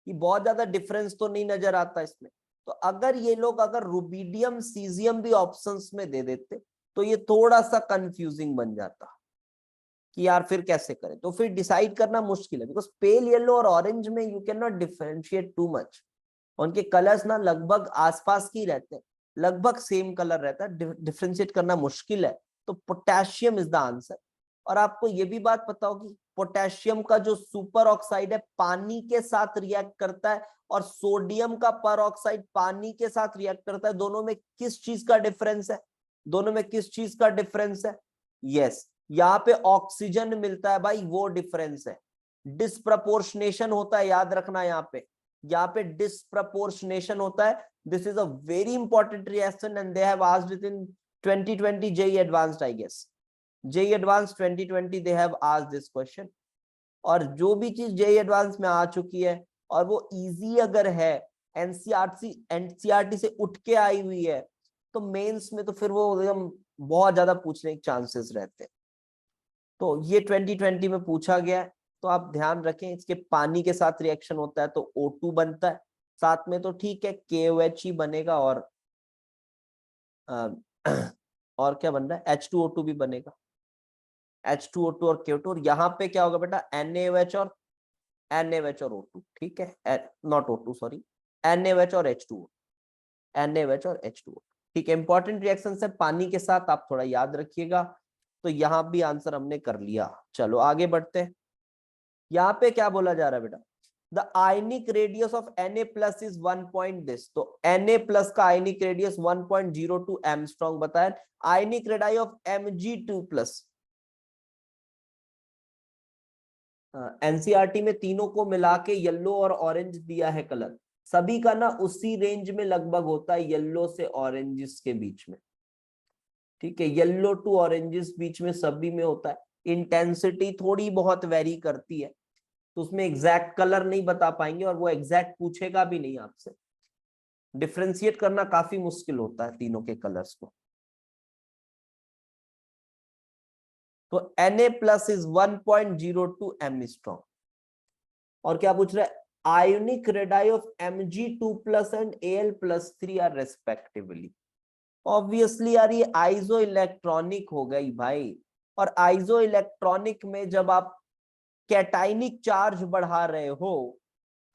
ये बहुत ज्यादा डिफरेंस तो नहीं नजर आता इसमें। तो अगर ये लोग अगर रुबिडियम सीजियम भी ऑप्शंस में दे देते तो ये थोड़ा सा कंफ्यूजिंग बन जाता कि यार फिर कैसे करें, तो फिर डिसाइड करना मुश्किल है, बिकॉज पेल येलो और ऑरेंज में you can not differentiate too much. उनके कलर्स ना लगभग आसपास की रहते हैं, लगभग सेम कलर रहता है, डिफरेंशिएट करना मुश्किल है। तो पोटेशियम इज द आंसर। और आपको ये भी बात पता होगी, पोटेशियम का जो सुपर ऑक्साइड है पानी के साथ रिएक्ट करता है, और सोडियम का पर ऑक्साइड पानी के साथ रिएक्ट करता है। दोनों में किस चीज का डिफरेंस है? दोनों में किस चीज का डिफरेंस है? यस, यहाँ पे ऑक्सीजन मिलता है भाई, वो डिफरेंस है। डिस्प्रपोर्शनेशन होता है, याद रखना। यहाँ पे डिस्प्रपोर्शनेशन होता है। This is a very important reaction and they have asked it in 2020 JEE advanced, I guess JEE advanced 2020 they have asked this question. और जो भी चीज JEE एडवांस में आ चुकी है और वो इजी अगर है, एनसीईआरटी से उठ के आई हुई है, तो मेंस में तो फिर वो एकदम बहुत ज्यादा पूछने के चांसेस रहते हैं। तो ये 2020 में पूछा गया है, तो आप ध्यान रखें। इसके पानी के साथ रिएक्शन होता है तो O2 बनता है, साथ में तो ठीक है KOH ही बनेगा, और और क्या बन रहा है, H2O2 भी बनेगा, H2O2 और KO2। और यहाँ पे क्या होगा बेटा, NaOH और O2, ठीक है, नॉट O2 सॉरी, NaOH और H2O, NaOH और H2O, ठीक है। इंपॉर्टेंट रिएक्शन है पानी के साथ, आप थोड़ा याद रखिएगा। तो यहाँ भी आंसर हमने कर लिया। चलो आगे बढ़ते हैं। यहाँ पे क्या बोला जा रहा है बेटा, the ionic radius of Na+ is 1 point this. तो Na+ का आयनिक रेडियस 1.02 एंगस्ट्रॉम बताया। आयनिक रेडाई ऑफ Mg2+, एनसीईआरटी में तीनों को मिला के येलो और ऑरेंज दिया है कलर, सभी का ना उसी रेंज में लगभग होता है, येलो से ऑरेंजेस के बीच में, ठीक है, येलो टू ऑरेंजेस बीच में सभी में होता है। इंटेंसिटी थोड़ी बहुत वेरी करती है, तो उसमें एग्जैक्ट कलर नहीं बता पाएंगे, और वो एग्जैक्ट पूछेगा भी नहीं आपसे। डिफरेंशिएट करना काफी मुश्किल होता है तीनों के कलर्स को। तो Na+ इज 1.02 एंगस्ट्रॉम। और क्या पूछ रहा है, ionic radii of Mg2+ and Al+3 are respectively. Obviously यार ये आइसो इलेक्ट्रॉनिक हो गई भाई, और आइसो इलेक्ट्रॉनिक में जब आप कैटाइनिक चार्ज बढ़ा रहे हो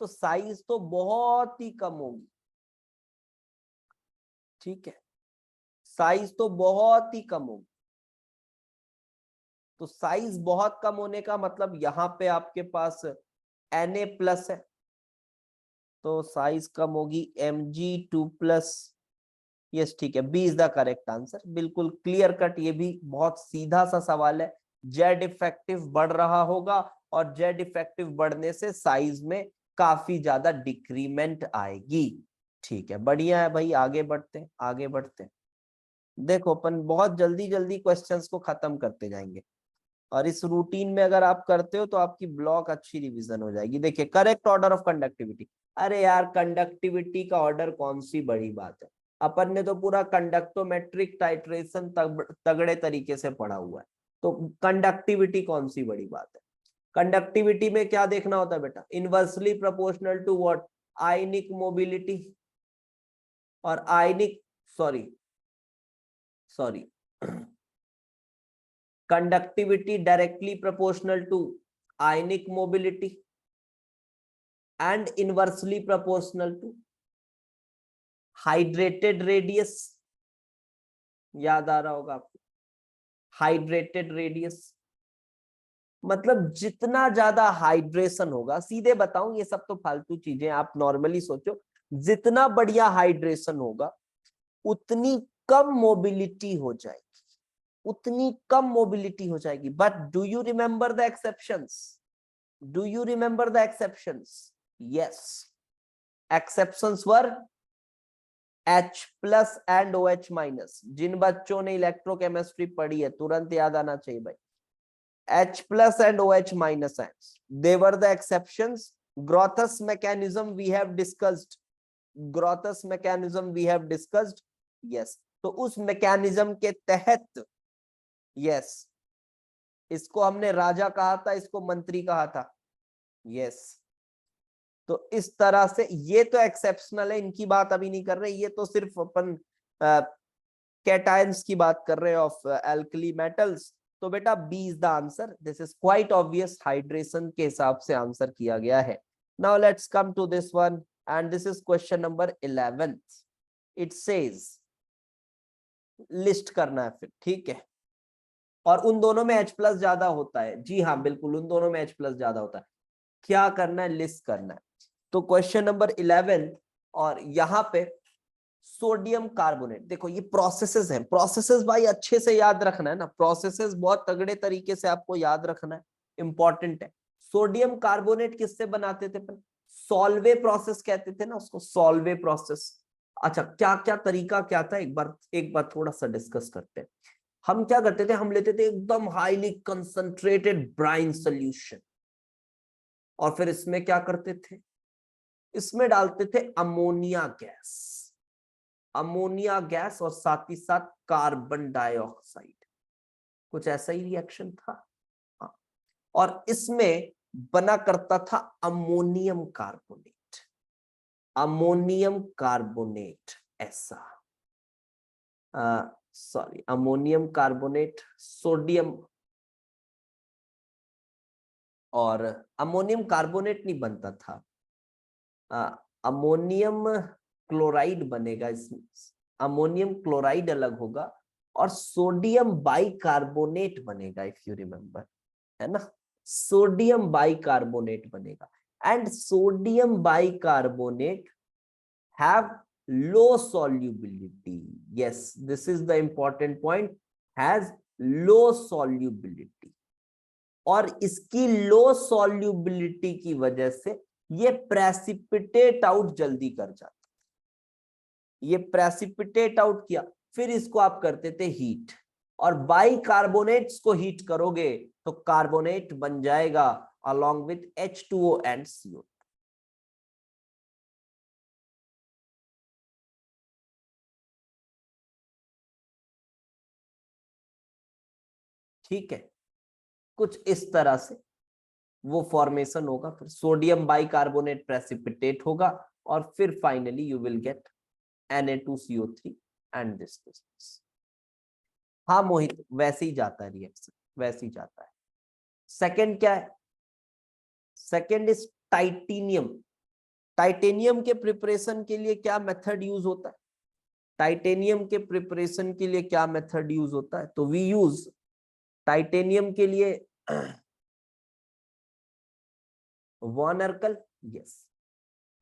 तो साइज तो बहुत ही कम होगी, ठीक है, साइज तो बहुत ही कम होगी। तो साइज बहुत कम होने का मतलब यहाँ पे आपके पास Na+ है, तो साइज कम होगी, Mg2+। यस ठीक है, B is the correct answer. बिल्कुल क्लियर कट, ये भी बहुत सीधा सा सवाल है। जेड इफेक्टिव बढ़ रहा होगा, और जेड इफेक्टिव बढ़ने से साइज में काफी ज्यादा डिक्रीमेंट आएगी। ठीक है, बढ़िया है भाई, आगे बढ़ते हैं, आगे बढ़ते हैं। देखो अपन बहुत जल्दी जल्दी क्वेश्चंस को खत्म करते जाएंगे, और इस रूटीन में अगर आप करते हो तो आपकी ब्लॉक अच्छी रिवीजन हो जाएगी। देखिए, करेक्ट ऑर्डर ऑफ कंडक्टिविटी। अरे यार, कंडक्टिविटी का ऑर्डर कौन सी बड़ी बात है, अपन ने तो पूरा कंडक्टोमेट्रिक टाइट्रेशन तगड़े तरीके से पढ़ा हुआ है, तो कंडक्टिविटी कौन सी बड़ी बात है। कंडक्टिविटी में क्या देखना होता है बेटा, inversely proportional to what, ionic mobility, और ionic sorry conductivity directly proportional to ionic mobility and inversely proportional to hydrated radius। याद आ रहा होगा आपको, हाइड्रेटेड रेडियस मतलब जितना ज्यादा हाइड्रेशन होगा, सीधे बताऊं ये सब तो फालतू चीजें, आप नॉर्मली सोचो, जितना बढ़िया हाइड्रेशन होगा उतनी कम मोबिलिटी हो जाएगी, उतनी कम मोबिलिटी हो जाएगी। But do you remember the exceptions? Do you remember the exceptions? Yes. Exceptions were H+ and OH-। जिन बच्चों ने इलेक्ट्रोकेमिस्ट्री पढ़ी है तुरंत याद आना चाहिए भाई, H+ and OH-। They were the exceptions. Grothus mechanism we have discussed. Grothus mechanism we have discussed. Yes. तो उस मैकेनिज्म के तहत, yes, इसको हमने राजा कहा था, इसको मंत्री कहा था। यस, तो इस तरह से ये तो एक्सेप्शनल है, इनकी बात अभी नहीं कर रहे, ये तो सिर्फ अपन कैटायंस की बात कर रहे हैं ऑफ एल्कली मेटल्स। तो बेटा B is the answer. This is quite obvious, hydration के हिसाब से आंसर किया गया है। Now let's come to this one, and this is question number 11th. It says list करना है फिर, ठीक है। और उन दोनों में H प्लस ज्यादा होता है, जी हाँ बिल्कुल, उन दोनों में H प्लस ज्यादा होता है। क्या करना है, लिस्ट करना है। तो क्वेश्चन नंबर 11 और यहाँ पे सोडियम कार्बोनेट, देखो ये प्रोसेसेस हैं, प्रोसेसेस भाई अच्छे से याद रखना है ना, प्रोसेसेस बहुत तगड़े तरीके से आपको याद रखना है, इंपॉर्टेंट है। सोडियम कार्बोनेट किससे बनाते थे, सॉल्वे प्रोसेस कहते थे ना उसको, सॉल्वे प्रोसेस। अच्छा क्या क्या तरीका क्या था, एक बार थोड़ा सा डिस्कस करते हैं। हम क्या करते थे, हम लेते थे एकदम हाईली कंसंट्रेटेड ब्राइन सोल्यूशन, और फिर इसमें क्या करते थे, इसमें डालते थे अमोनिया गैस, अमोनिया गैस और साथ ही साथ कार्बन डाइऑक्साइड, कुछ ऐसा ही रिएक्शन था। हाँ। और इसमें बना करता था अमोनियम कार्बोनेट, अमोनियम कार्बोनेट ऐसा, सॉरी अमोनियम कार्बोनेट, सोडियम, और अमोनियम कार्बोनेट नहीं बनता था, अमोनियम क्लोराइड बनेगा इसमें, अमोनियम क्लोराइड अलग होगा और सोडियम बाइकार्बोनेट बनेगा, इफ यू रिमेंबर, है ना, सोडियम बाइकार्बोनेट बनेगा। And sodium bicarbonate have low solubility, yes this is the important point, has low solubility, और इसकी लो सॉल्युबिलिटी की वजह से ये प्रेसिपिटेट आउट जल्दी कर जाता, ये प्रेसिपिटेट आउट किया, फिर इसको आप करते थे हीट, और बाइकार्बोनेट्स को हीट करोगे तो कार्बोनेट बन जाएगा along with H2O and CO। ठीक है, कुछ इस तरह से वो फॉर्मेशन होगा, फिर सोडियम बाइकार्बोनेट प्रेसिपिटेट होगा, और फिर finally you will get Na2CO3 and this. हाँ मोहित, वैसे ही जाता है रिएक्शन, वैसे ही जाता है। सेकंड क्या है, सेकंड इज टाइटेनियम। टाइटेनियम के प्रिपरेशन के लिए क्या मेथड यूज होता है, टाइटेनियम के प्रिपरेशन के लिए क्या मेथड यूज होता है, तो वी यूज टाइटेनियम के लिए van Arkel, yes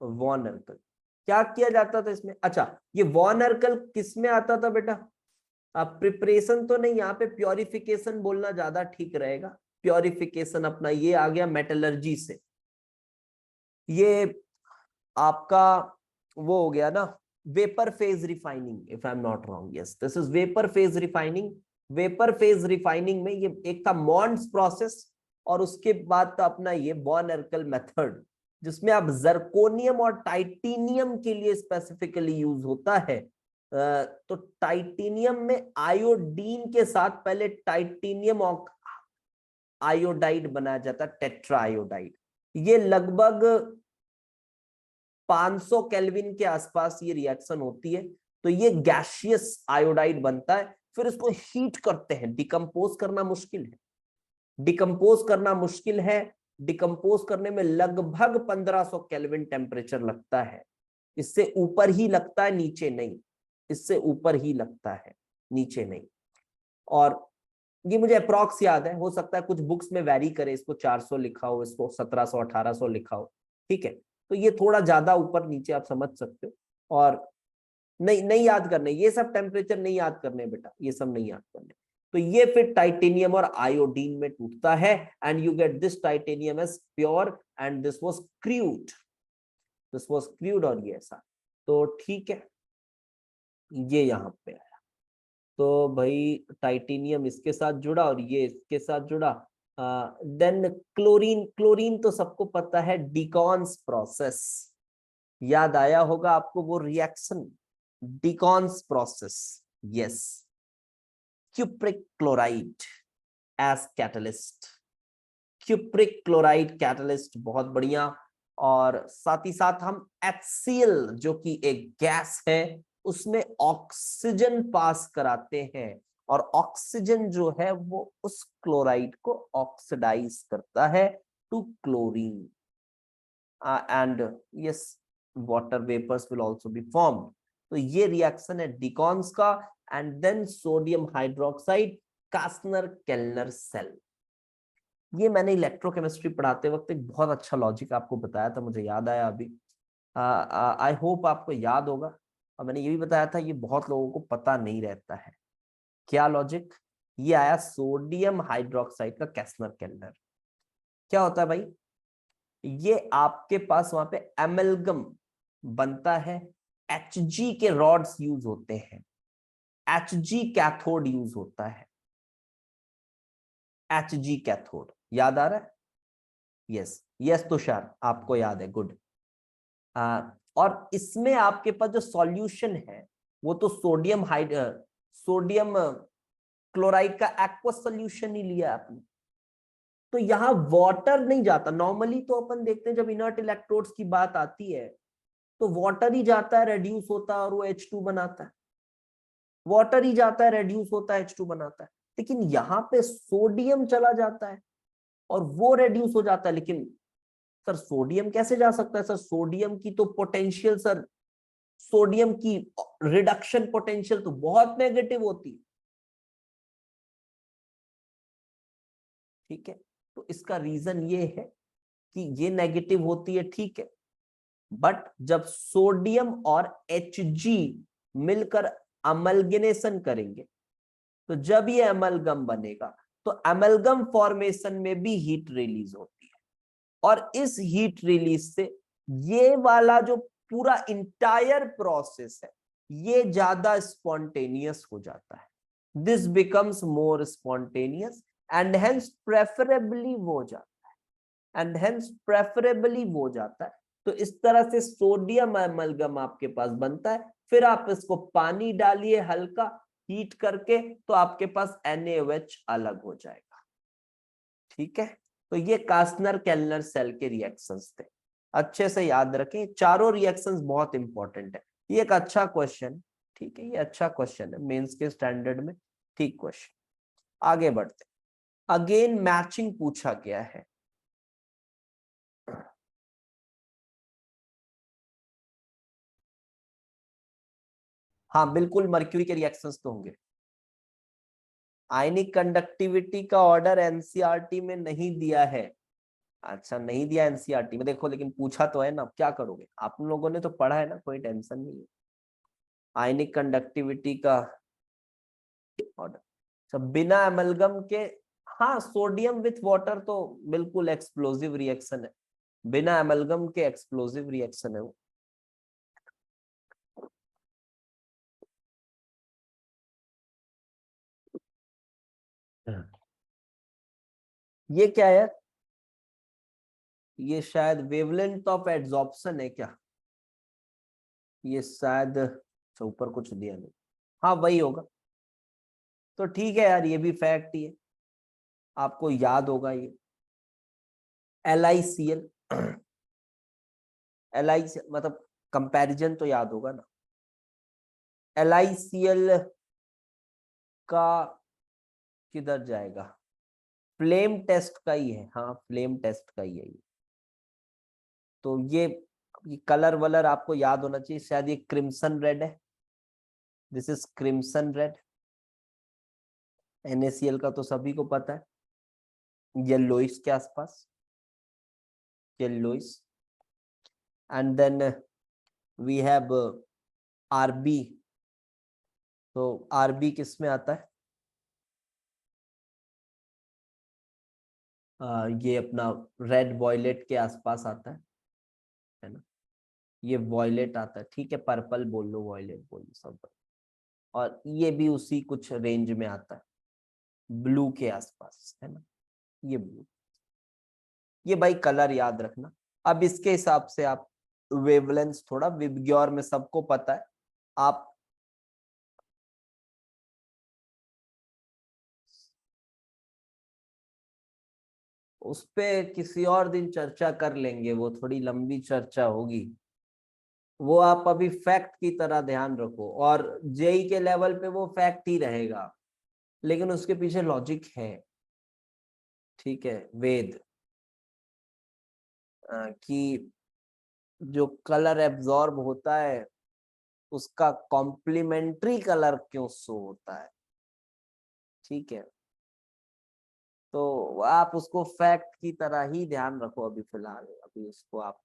van Arkel. क्या किया जाता था इसमें, अच्छा ये वॉन अर्कल किस में आता था बेटा, प्रिपरेशन तो नहीं, यहाँ पे प्योरिफिकेशन बोलना ज्यादा ठीक रहेगा, प्योरिफिकेशन अपना ये आ गया मेटलर्जी से, ये आपका वो हो गया ना vapour phase refining, if I am not wrong, yes this is vapour phase refining. Vapour phase refining में ये एक था मॉन्ड्स प्रोसेस, और उसके बाद था अपना ये बॉन अर्कल मेथड, जिसमें आप जर्कोनियम और टाइटेनियम के लिए स्पेसिफिकली यूज होता है। तो टाइटेनियम में आयोडीन के साथ पहले टाइटेनियम आयोडाइड बनाया जाता है, टेट्रा आयोडाइड। ये लगभग 500 केल्विन के आसपास ये रिएक्शन होती है, तो ये गैसियस आयोडाइड बनता है, फिर इसको हीट करते हैं, डिकम्पोज करना मुश्किल है, डिकम्पोज करना मुश्किल है, डिकम्पोज करने में लगभग 1500 केल्विन टेम्परेचर लगता है, इससे ऊपर ही लगता है, नीचे नहीं, इससे ऊपर ही लगता है, नीचे नहीं। और ये मुझे अप्रॉक्स याद है, हो सकता है कुछ बुक्स में वैरी करे, इसको 400 लिखा हो, इसको 1700 1800 लिखा हो, ठीक है, तो ये थोड़ा ज्यादा ऊपर नीचे आप समझ सकते हो। और नहीं याद करने, ये सब टेम्परेचर नहीं याद करने बेटा, ये सब नहीं याद करने। तो ये फिर टाइटेनियम और आयोडीन में टूटता है, and you get this titanium as pure, and this was crude, this was crude, और ये ऐसा, तो ठीक है, ये यहाँ पे आया। तो भाई टाइटेनियम इसके साथ जुड़ा और ये इसके साथ जुड़ा। देन क्लोरीन, क्लोरीन तो सबको पता है, डिकॉन्स प्रोसेस, याद आया होगा आपको वो reaction, Deacon's process, yes, cupric chloride as catalyst, cupric chloride catalyst, बहुत बढ़िया। और साथ ही साथ हम HCl जो कि एक गैस है, उसमें ऑक्सीजन पास कराते हैं, और ऑक्सीजन जो है वो उस क्लोराइड को ऑक्सीडाइज करता है to chlorine, and yes water vapors will also be formed. तो ये रिएक्शन है डिकॉन्स का, and then sodium hydroxide, Castner Kellner cell. ये मैंने इलेक्ट्रोकेमिस्ट्री पढ़ाते वक्त एक बहुत अच्छा लॉजिक आपको बताया था, मुझे याद आया अभी। आई होप आपको याद होगा। और मैंने ये भी बताया था ये बहुत लोगों को पता नहीं रहता है। क्या लॉजिक? ये आया सोडियम हाइड्रोक्साइड का कास्नर-केल्नर। क्या होता है भाई? ये आपके पास वहां पे एमलगम बनता है, Hg के रॉड्स यूज होते हैं, Hg कैथोड यूज होता है, Hg कैथोड। याद आ रहा है? यस यस तुषार, आपको याद है, गुड। और इसमें आपके पास जो सॉल्यूशन है वो तो सोडियम क्लोराइड का एक्वस सॉल्यूशन ही लिया आपने। तो यहां वाटर नहीं जाता। नॉर्मली तो अपन देखते हैं जब इनर्ट इलेक्ट्रोड्स की बात आती है तो वाटर ही जाता है, रेड्यूस होता है और वो H2 बनाता है। वाटर ही जाता है, रेड्यूस होता है, H2 बनाता है। लेकिन यहाँ पे सोडियम चला जाता है और वो रेड्यूस हो जाता है। लेकिन सर सोडियम कैसे जा सकता है? सर सोडियम की तो पोटेंशियल, सर सोडियम की रिडक्शन पोटेंशियल तो बहुत नेगेटिव होती है। ठीक है, तो इसका रीजन ये है कि ये नेगेटिव होती है, ठीक है, बट जब सोडियम और Hg मिलकर अमलगेनेशन करेंगे तो जब ये अमलगम बनेगा तो अमलगम फॉर्मेशन में भी हीट रिलीज होती है, और इस हीट रिलीज से ये वाला जो पूरा इंटायर प्रोसेस है ये ज्यादा स्पॉन्टेनियस हो जाता है। This becomes more spontaneous and hence preferably वो जाता है। तो इस तरह से सोडियम अमलगम आपके पास बनता है। फिर आप इसको पानी डालिए हल्का, हीट करके, तो आपके पास NaOH अलग हो जाएगा। ठीक है, तो ये कास्नर-केल्नर सेल के रिएक्शंस थे। अच्छे से याद रखें, चारों रिएक्शंस बहुत इंपॉर्टेंट है। ये एक अच्छा क्वेश्चन, ठीक है, ये अच्छा क्वेश्चन है मेंस के स्टैंडर्ड में। ठीक क्वेश्चन, आगे बढ़ते। अगेन मैचिंग पूछा गया है। हाँ बिल्कुल, मर्क्यूरी के रिएक्शंस तो होंगे। आयनिक कंडक्टिविटी का ऑर्डर एनसीईआरटी में नहीं दिया है। अच्छा, नहीं दिया एनसीईआरटी में, देखो लेकिन पूछा तो है ना, क्या करोगे? आप लोगों ने तो पढ़ा है ना, कोई टेंशन नहीं है। आयनिक कंडक्टिविटी का ऑर्डर सब बिना एमलगम के, हाँ सोडियम विथ वाटर तो बिल्कुल एक्सप्लोसिव रिएक्शन है, बिना एमलगम के एक्सप्लोसिव रिएक्शन है वो। ये क्या है? ये शायद वेवलेंथ ऑफ एड्सॉर्प्शन है क्या? ये शायद, ऊपर कुछ दिया नहीं, हाँ वही होगा। तो ठीक है यार, ये भी फैक्ट ही है, आपको याद होगा ये। LiCl, मतलब कंपैरिजन तो याद होगा ना। LiCl का किधर जाएगा? फ्लेम टेस्ट का ही है, हाँ फ्लेम टेस्ट का ही है ये। तो ये कलर वलर आपको याद होना चाहिए, शायद ये क्रिम्सन रेड है, this is crimson red. NaCl का तो सभी को पता है, येलोइस के आसपास, yellowish. And then we have Rb। तो Rb किस में आता है? ये अपना रेड वॉयलेट के आसपास आता है ना, ये वॉयलेट आता है, ठीक है, पर्पल बोल लो, वॉयलेट बोल लो, सब। और ये भी उसी कुछ रेंज में आता है, ब्लू के आसपास, है ना, ये ब्लू। ये भाई कलर याद रखना। अब इसके हिसाब से आप वेवलेंथ, थोड़ा विबग्योर में सबको पता है, आप उस पे किसी और दिन चर्चा कर लेंगे, वो थोड़ी लंबी चर्चा होगी। वो आप अभी फैक्ट की तरह ध्यान रखो, और जेई के लेवल पे वो फैक्ट ही रहेगा, लेकिन उसके पीछे लॉजिक है। ठीक है, वेद कि जो कलर एब्जॉर्ब होता है उसका कॉम्प्लीमेंट्री कलर क्यों शो होता है। ठीक है, तो आप उसको फैक्ट की तरह ही ध्यान रखो अभी फिलहाल, अभी उसको आप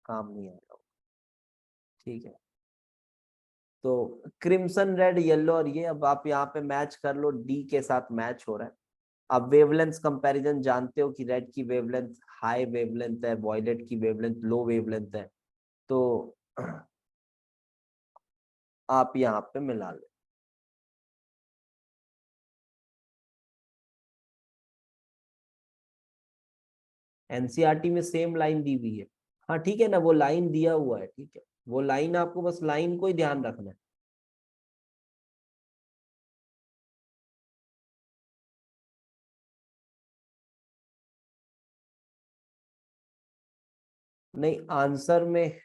काम नहीं आएगा। ठीक है, तो क्रिम्सन रेड येलो और ये अब आप यहाँ पे मैच कर लो, डी के साथ मैच हो रहा है। अब वेवलेंथ कंपैरिजन जानते हो कि रेड की वेवलेंथ हाई वेवलेंथ है, वॉयलेट की वेवलेंथ लो वेवलेंथ है, तो आप यहाँ पे मिला लो। एनसीईआरटी में सेम लाइन दी हुई है। हाँ ठीक है ना, वो लाइन दिया हुआ है, ठीक है, वो लाइन आपको बस लाइन को ही ध्यान रखना है। नहीं, आंसर में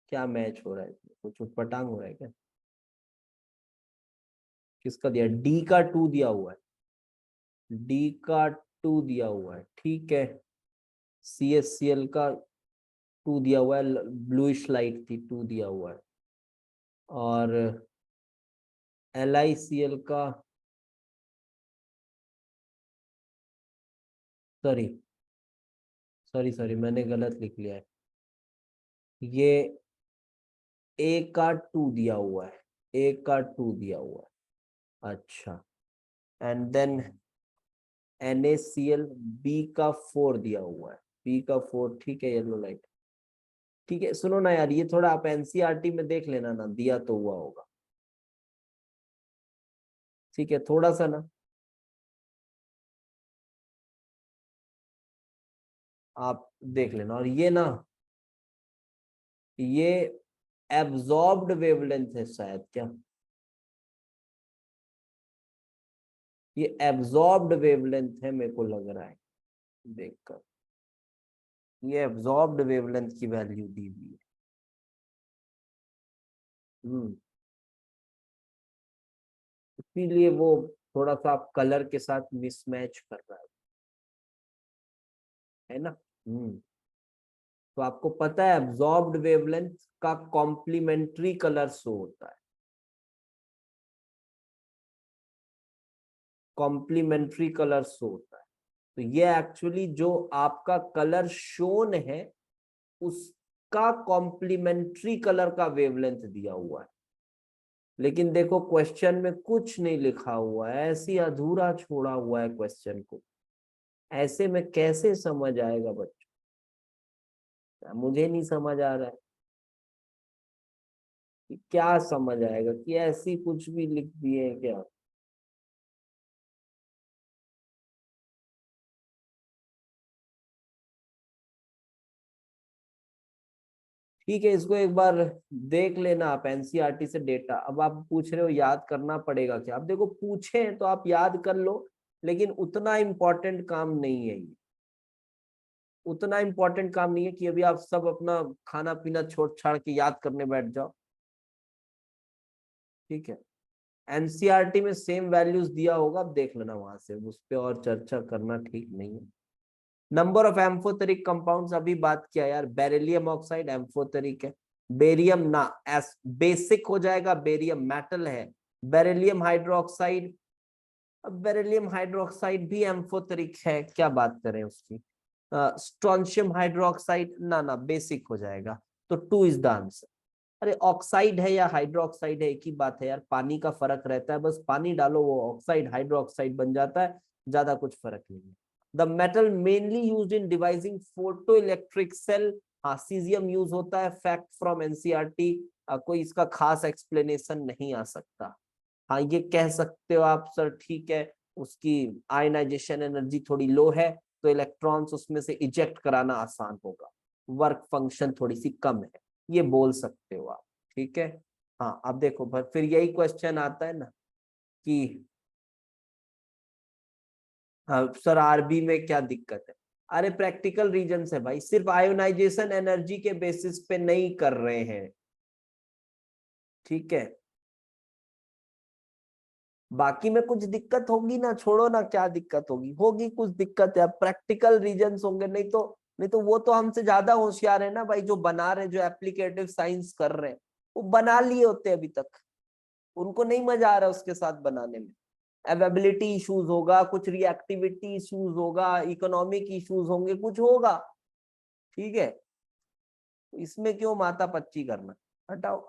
क्या मैच हो रहा है, कुछ उटपटांग हो रहा है क्या? किसका दिया? डी का 2 दिया हुआ है, डी का 2 दिया हुआ है, ठीक है। CSCL का 2 दिया हुआ है, ब्लूइश लाइट थी, 2 दिया हुआ है। और LICL का, सॉरी सॉरी सॉरी मैंने गलत लिख लिया है, ये ए का 2 दिया हुआ है, ए का 2 दिया हुआ है। अच्छा, एंड देन NaCl बी का 4 दिया हुआ है, बी का 4, ठीक है, येलो लाइट। ठीक है, सुनो ना यार, ये थोड़ा आप एनसीईआरटी में देख लेना ना, दिया तो हुआ होगा। ठीक है, थोड़ा सा ना आप देख लेना। और ये ना, ये एब्जॉर्ब्ड वेवलेंथ है शायद, क्या ये एब्जॉर्ब्ड वेवलेंथ है, मेरे को लग रहा है देखकर, ये एब्जॉर्ब्ड वेवलेंथ की वैल्यू दी हुई है। हम्म, इसीलिए वो थोड़ा सा आप कलर के साथ मिसमैच कर रहा है ना। तो आपको पता है एब्जॉर्ब्ड वेवलेंथ का कॉम्प्लीमेंट्री कलर शो होता है, कॉम्प्लीमेंट्री कलर शो होता है। तो ये एक्चुअली जो आपका कलर शोन है उसका कॉम्प्लीमेंट्री कलर का वेवलेंथ दिया हुआ है। लेकिन देखो क्वेश्चन में कुछ नहीं लिखा हुआ है, ऐसी अधूरा छोड़ा हुआ है क्वेश्चन को। ऐसे में कैसे समझ आएगा बच्चों? मुझे नहीं समझ आ रहा है कि क्या समझ आएगा, कि ऐसी कुछ भी लिख दिए है क्या? ठीक है, इसको एक बार देख लेना आप एनसीईआरटी से डेटा। अब आप पूछ रहे हो याद करना पड़ेगा क्या, अब देखो पूछे तो आप याद कर लो, लेकिन उतना इम्पोर्टेंट काम नहीं है ये, उतना इम्पोर्टेंट काम नहीं है कि अभी आप सब अपना खाना पीना छोड़ छाड़ के याद करने बैठ जाओ। ठीक है, एनसीईआरटी में सेम वैल्यूज दिया होगा, अब देख लेना वहां से, उस पर और चर्चा करना ठीक नहीं है। नंबर ऑफ एम्फोटेरिक कंपाउंड्स अभी बात किया यार, बेरिलियम ऑक्साइड एम्फोटेरिक है, बेरियम ना एस बेसिक हो जाएगा, बेरियम मेटल है। बेरिलियम हाइड्रोक्साइड, अब बेरिलियम हाइड्रोक्साइड भी एम्फोटेरिक है, क्या बात करें उसकी। स्ट्रोंशियम हाइड्रोक्साइड ना ना बेसिक हो जाएगा, तो 2 इज द आंसर। अरे ऑक्साइड है या हाइड्रोक्साइड है एक ही बात है यार, पानी का फर्क रहता है, बस पानी डालो वो ऑक्साइड हाइड्रोक्साइड बन जाता है, ज्यादा कुछ फर्क नहीं है। The metal mainly used in devising photo electric cell, हाँ सीजियम यूज होता है, फैक्ट फ्रॉम एनसीईआरटी। कोई इसका खास एक्सप्लेनेशन नहीं आ सकता। हाँ ये कह सकते हो आप सर, ठीक है, उसकी आयनाइजेशन एनर्जी थोड़ी लो है तो इलेक्ट्रॉन्स उसमें से इजेक्ट कराना आसान होगा, वर्क फंक्शन थोड़ी सी कम है, ये बोल सकते हो आप। ठीक है, हाँ अब देखो फिर यही क्वेश्चन आता है ना कि सर आरबी में क्या दिक्कत है। अरे प्रैक्टिकल रीजन है भाई, सिर्फ आयोनाइजेशन एनर्जी के बेसिस पे नहीं कर रहे हैं। ठीक है, बाकी में कुछ दिक्कत होगी ना, छोड़ो ना, क्या दिक्कत होगी, होगी कुछ दिक्कत है, प्रैक्टिकल रीजंस होंगे, नहीं तो नहीं तो वो तो हमसे ज्यादा होशियार है ना भाई, जो बना रहे, जो एप्लीकेटिव साइंस कर रहे हैं, वो बना लिए होते अभी तक, उनको नहीं मजा आ रहा उसके साथ बनाने में। अवेबिलिटी इश्यूज होगा, कुछ रिएक्टिविटी इश्यूज होगा, इकोनॉमिक इश्यूज होंगे, कुछ होगा, ठीक है, तो इसमें क्यों माथा पच्ची करना, हटाओ।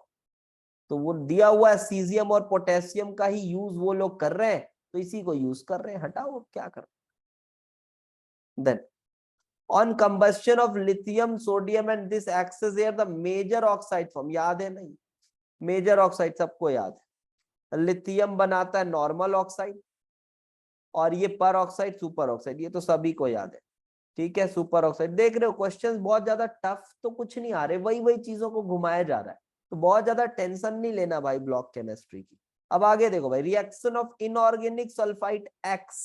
तो वो दिया हुआ है सीजियम और पोटेशियम का ही यूज वो लोग कर रहे हैं, तो इसी को यूज कर रहे हैं, हटाओ, क्या कर। Then on combustion of lithium sodium and this excess air the major oxide form, याद है नहीं, मेजर ऑक्साइड सबको याद है, लिथियम बनाता है नॉर्मल ऑक्साइड, और ये पर ऑक्साइड सुपर ऑक्साइड, ये तो सभी को याद है, ठीक है। सुपर ऑक्साइड देख रहे हो, क्वेश्चंस बहुत ज्यादा टफ तो कुछ नहीं आ रहे, वही वही चीजों को घुमाया जा रहा है, तो बहुत ज्यादा टेंशन नहीं लेना भाई ब्लॉक केमिस्ट्री की। अब आगे देखो भाई, reaction of inorganic sulphide x,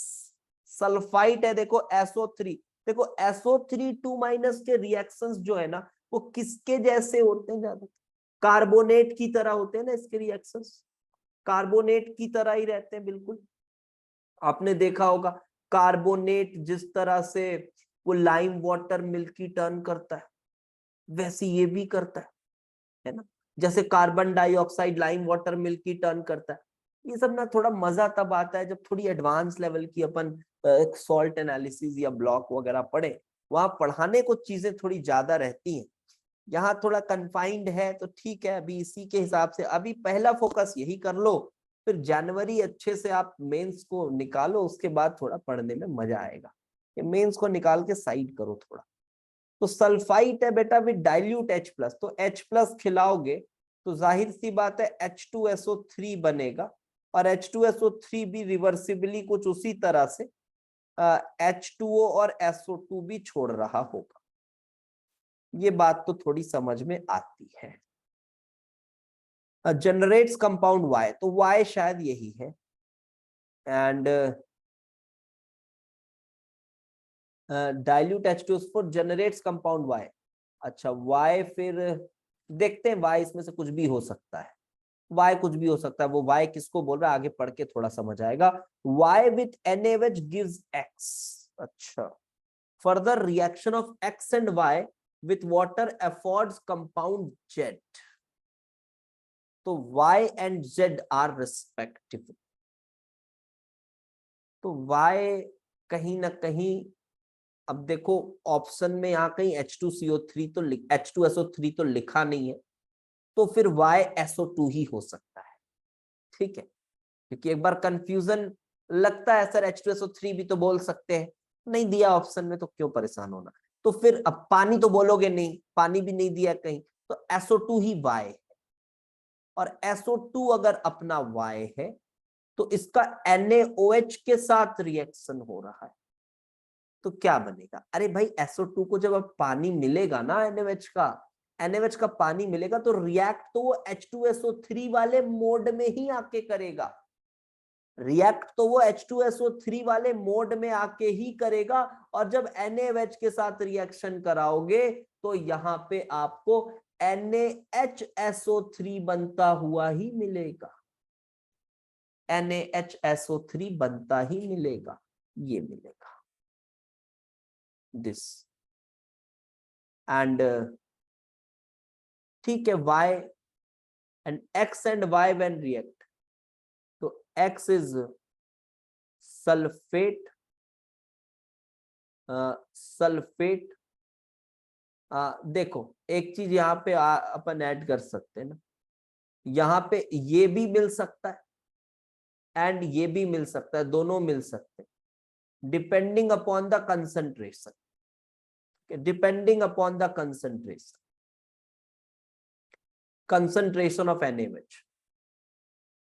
sulphide है देखो SO3, देखो SO3 2- के रिएक्शंस जो है ना, वो किसके जैसे होते हैं, ज्यादा कार्बोनेट की तरह होते हैं ना, इसके रिएक्शंस कार्बोनेट की तरह ही रहते हैं बिल्कुल। आपने देखा होगा कार्बोनेट जिस तरह से वो लाइम वाटर मिल्की टर्न करता है, वैसे ये भी करता है ना, जैसे carbon dioxide lime water milky turn करता है। ये सब ना थोड़ा मजा तब आता है जब थोड़ी एडवांस लेवल की अपन सॉल्ट एनालिसिस या ब्लॉक वगैरह पढ़े, वहां पढ़ाने को चीजें थोड़ी ज्यादा रहती हैं, यहाँ थोड़ा कन्फाइंड है, तो ठीक है, अभी इसी के हिसाब से अभी पहला फोकस यही कर लो, फिर जनवरी अच्छे से आप मेंस को निकालो, उसके बाद थोड़ा पढ़ने में मजा आएगा। ये मेंस को निकाल के साइड करो थोड़ा। तो सल्फाइट है बेटा विद डाइल्यूट H+, तो H+ खिलाओगे तो जाहिर सी बात है H2SO3 बनेगा, और H2SO3 भी रिवर्सिबली कुछ उसी तरह से H2O और SO2 भी छोड़ रहा होगा। ये बात तो थोड़ी समझ में आती है। जनरेट्स कंपाउंड Y, तो Y शायद यही है, and dilute H2SO4 generates compound Y। अच्छा Y, फिर देखते हैं Y इसमें से कुछ भी हो सकता है, Y कुछ भी हो सकता है, वो Y किसको बोल रहा है आगे पढ़ के थोड़ा समझ आएगा। Y with NaOH gives X। अच्छा, further reaction of X and Y with water affords compound Z, तो Y and Z are respective, तो Y कहीं ना कहीं, अब देखो ऑप्शन में यहाँ कहीं H2CO3 तो H2SO3 तो लिखा नहीं है, तो फिर YSO2 ही हो सकता है, ठीक है, क्योंकि एक बार कंफ्यूजन लगता है सर H2SO3 भी तो बोल सकते हैं, नहीं दिया ऑप्शन में तो क्यों परेशान होना। तो फिर अब पानी तो बोलोगे नहीं, पानी भी नहीं दिया कहीं, तो SO2 ही Y है, और SO2 अगर अपना Y है तो इसका NaOH के साथ रिएक्शन हो रहा है, तो क्या बनेगा, अरे भाई SO2 को जब अब पानी मिलेगा ना, NaOH का पानी मिलेगा, तो रिएक्ट तो वो H2SO3 वाले मोड में ही आके करेगा, रिएक्ट तो वो H2SO3 वाले मोड में आके ही करेगा, और जब NaOH के साथ रिएक्शन कराओगे तो यहाँ पे आपको NaHSO3 बनता हुआ ही मिलेगा, NaHSO3 बनता ही मिलेगा, ये मिलेगा दिस, एंड ठीक है, Y and X and Y when react, तो X इज सल्फेट, सल्फेट, देखो एक चीज यहाँ पे अपन ऐड कर सकते हैं ना, यहाँ पे ये भी मिल सकता है एंड ये भी मिल सकता है, दोनों मिल सकते हैं depending upon the concentration, depending upon the concentration of NaOH,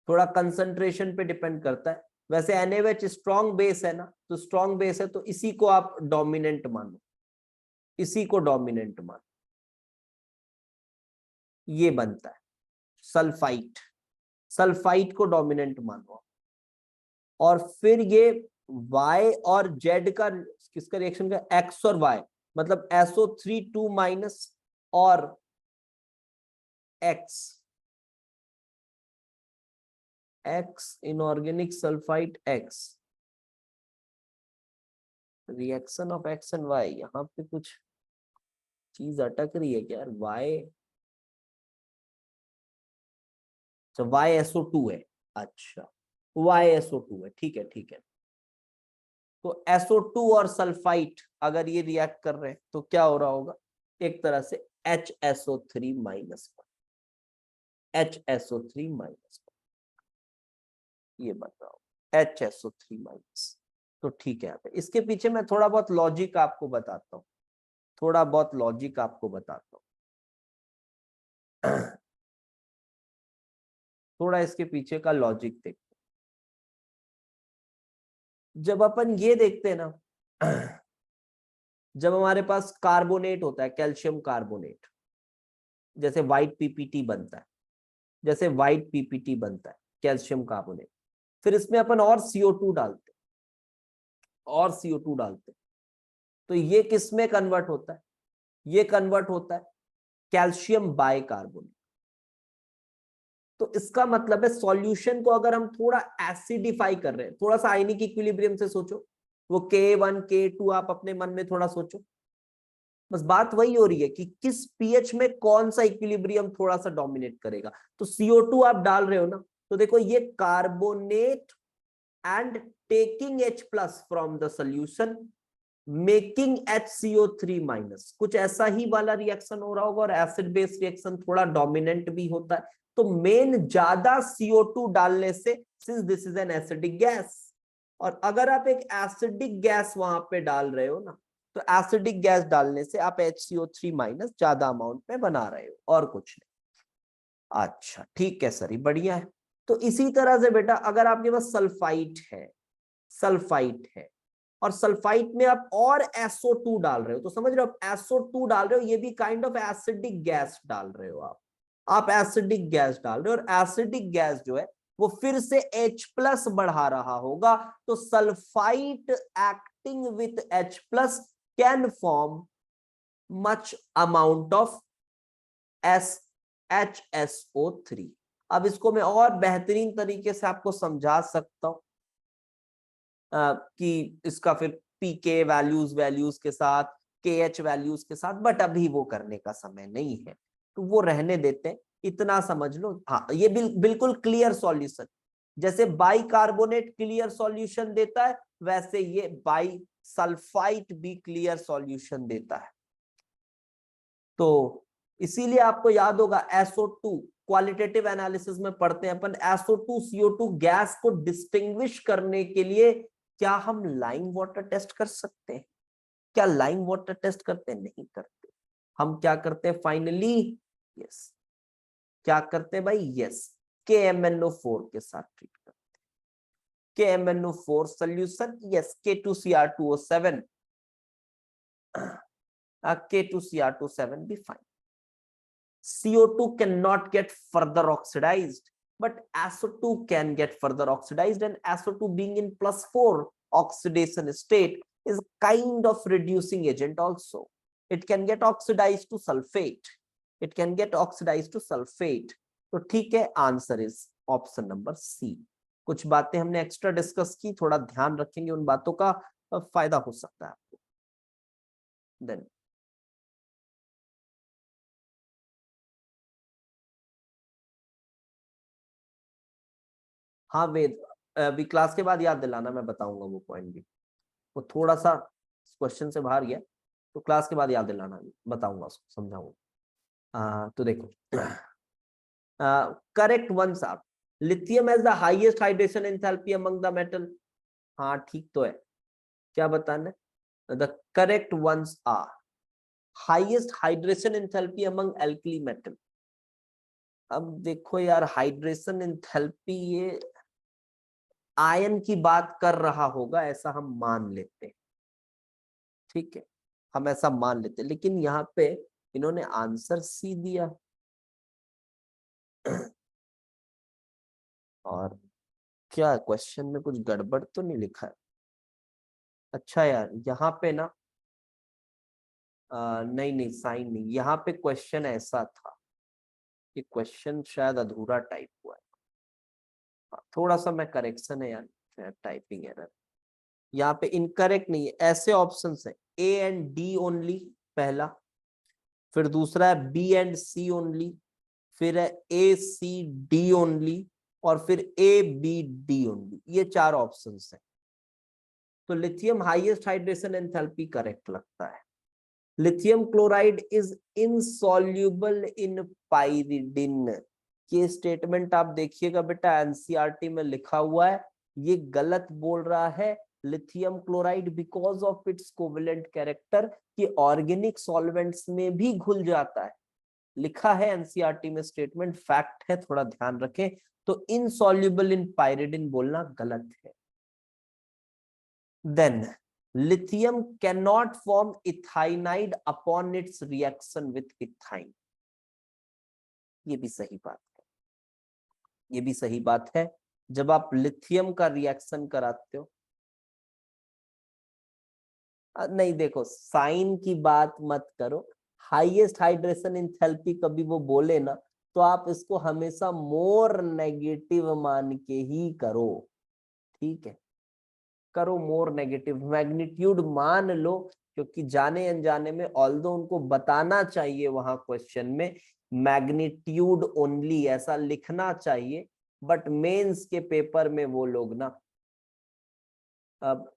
थोड़ा कंसंट्रेशन पे डिपेंड करता है। वैसे NaOH स्ट्रॉन्ग बेस है ना, तो स्ट्रॉन्ग बेस है तो इसी को आप डोमिनेंट मानो, इसी को डोमिनेंट मानो, ये बनता है सल्फाइट, सल्फाइट को डोमिनेंट मानो, और फिर ये Y और Z का किसका रिएक्शन का, X और Y, मतलब SO3 2- और X inorganic sulphite X, reaction of X and Y, यहाँ पे कुछ चीज अटक रही है क्या यार? YSO2 है। अच्छा, YSO2 है, ठीक है ठीक है। तो SO2 और सल्फाइट अगर ये रिएक्ट कर रहे हैं तो क्या हो रहा होगा? एक तरह से HSO3 माइनस, HSO3 माइनस ये बन रहा होगा HSO3 माइनस। तो ठीक है, इसके पीछे मैं थोड़ा बहुत लॉजिक आपको बताता हूँ, थोड़ा बहुत लॉजिक आपको बताता हूँ। थोड़ा इसके पीछे का लॉजिक देखते हैं। जब अपन ये देखते हैं ना, जब हमारे पास कार्बोनेट होता है, कैल्शियम कार्बोनेट, जैसे व्हाइट पीपीटी बनता है, जैसे व्हाइट पीपीटी बनता है कैल्शियम कार्बोनेट, फिर इसमें अपन और CO2 डालते हैं, और CO2 डालते हैं, तो ये किस में कन्वर्ट होता है? ये कन्वर्ट होता है कैल्शियम बाइकार्बोनेट। तो इसका मतलब है सॉल्यूशन को अगर हम थोड़ा एसिडिफाई कर रहे हैं, थोड़ा सा आयनिक इक्विलिब्रियम से सोचो, वो K1 K2 आप अपने मन में थोड़ा सोचो, बस बात वही हो रही है कि किस पीएच में कौन सा इक्विलिब्रियम थोड़ा सा डोमिनेट करेगा। तो CO2 आप डाल रहे हो ना, तो देखो ये carbonate and taking H plus from the solution, making HCO3 minus, कुछ ऐसा ही वाला रिएक्शन हो रहा होगा। और एसिड बेस रिएक्शन थोड़ा डोमिनेंट भी होता है, तो मेन ज्यादा CO2 डालने से, since this is an acidic gas, और अगर आप एक एसिडिक गैस वहां पे डाल रहे हो ना, तो एसिडिक गैस डालने से आप HCO3 माइनस ज्यादा अमाउंट में बना रहे हो, और कुछ नहीं। अच्छा ठीक है सर, ये बढ़िया है। तो इसी तरह से बेटा अगर आपके पास सल्फाइट है, सल्फाइट है, और सल्फाइट में आप और SO2 डाल रहे हो, तो समझ रहे हो, आप SO2 डाल रहे हो, ये भी काइंड ऑफ एसिडिक गैस डाल रहे हो आप एसिडिक गैस डाल रहे हो, और एसिडिक गैस जो है वो फिर से H प्लस बढ़ा रहा होगा। तो sulphite acting with H plus can form much amount of HSO3। अब इसको मैं और बेहतरीन तरीके से आपको समझा सकता हूं कि इसका फिर पीके वैल्यूज के साथ, KH वैल्यूज के साथ, बट अभी वो करने का समय नहीं है, तो वो रहने देते हैं। इतना समझ लो, हाँ ये बिल्कुल क्लियर सॉल्यूशन, जैसे बाइकार्बोनेट क्लियर सॉल्यूशन देता है, वैसे ये बाई सल्फाइट भी क्लियर सॉल्यूशन देता है। तो इसीलिए आपको याद होगा SO2 क्वालिटेटिव एनालिसिस में पढ़ते हैं अपन, SO2 CO2 गैस को डिस्टिंग्विश करने के लिए क्या हम लाइम वाटर टेस्ट कर सकते हैं? क्या लाइम वाटर टेस्ट करते हैं? नहीं करते। हम क्या करते हैं फाइनली? यस, क्या करते हैं भाई? यस, KMnO4 के साथ ट्रीट करते हैं। KMnO4 solution, yes, K2Cr2O7, K2Cr2O7 भी fine. CO2 cannot get further oxidized, but SO2 can get further oxidized, and SO2 being in +4 oxidation state is kind of reducing agent also. It can get oxidized to sulfate. It can get oxidized to sulfate. तो ठीक है, answer is option number C। कुछ बातें हमने extra discuss की, थोड़ा ध्यान रखेंगे उन बातों का, फायदा हो सकता है आपको। देन हाँ वेद, अभी क्लास के बाद याद दिलाना, मैं बताऊंगा वो पॉइंट भी, वो थोड़ा सा क्वेश्चन से बाहर गया, तो क्लास के बाद याद दिलाना, बताऊंगा उसको, समझाऊंगा। तो देखो, करेक्ट वंस आप, lithium has the highest hydration enthalpy among the metal. हाँ ठीक तो है, क्या बताना है? The correct ones are highest hydration enthalpy among alkali metal. अब देखो यार, हाइड्रेशन एंथैल्पी ये आयन की बात कर रहा होगा, ऐसा हम मान लेते हैं, ठीक है, हम ऐसा मान लेते हैं, लेकिन यहाँ पे इन्होंने आंसर C दिया, और क्या क्वेश्चन में कुछ गड़बड़ तो नहीं लिखा है? अच्छा यार, यहाँ पे ना नहीं नहीं, साइन नहीं, यहाँ पे क्वेश्चन ऐसा था कि क्वेश्चन शायद अधूरा टाइप हुआ है। थोड़ा सा मैं करेक्शन है यार, टाइपिंग एरर। यहाँ पे इनकरेक्ट नहीं है, ऐसे ऑप्शन है A and D ओनली, पहला, फिर दूसरा है बी एंड सी ओनली, फिर है ए सी डी ओनली, और फिर ए बी डी ओनली। ये 4 ऑप्शंस हैं। तो lithium highest hydration enthalpy correct लगता है। Lithium chloride is insoluble in pyridine. ये स्टेटमेंट आप देखिएगा बेटा, एनसीईआरटी में लिखा हुआ है, ये गलत बोल रहा है। Lithium chloride because of its covalent character कि ऑर्गेनिक सॉल्वेंट्स में भी घुल जाता है, लिखा है एनसीईआरटी में स्टेटमेंट, फैक्ट है, थोड़ा ध्यान रखें। तो इनसॉल्युबल इन पाइरिडिन बोलना गलत है। Then lithium cannot form ethanide upon its reaction with ethyne। ये भी सही बात है, ये भी सही बात है। जब आप लिथियम का रिएक्शन कराते हो, नहीं देखो साइन की बात मत करो, हाईएस्ट हाइड्रेशन एंथैल्पी कभी वो बोले ना तो आप इसको हमेशा मोर नेगेटिव मान के ही करो, ठीक है, करो मोर नेगेटिव, मैग्नीट्यूड मान लो, क्योंकि जाने अनजाने में ऑल्दो उनको बताना चाहिए वहां क्वेश्चन में मैग्नीट्यूड ओनली ऐसा लिखना चाहिए, बट मेंस के पेपर में वो लोग ना अब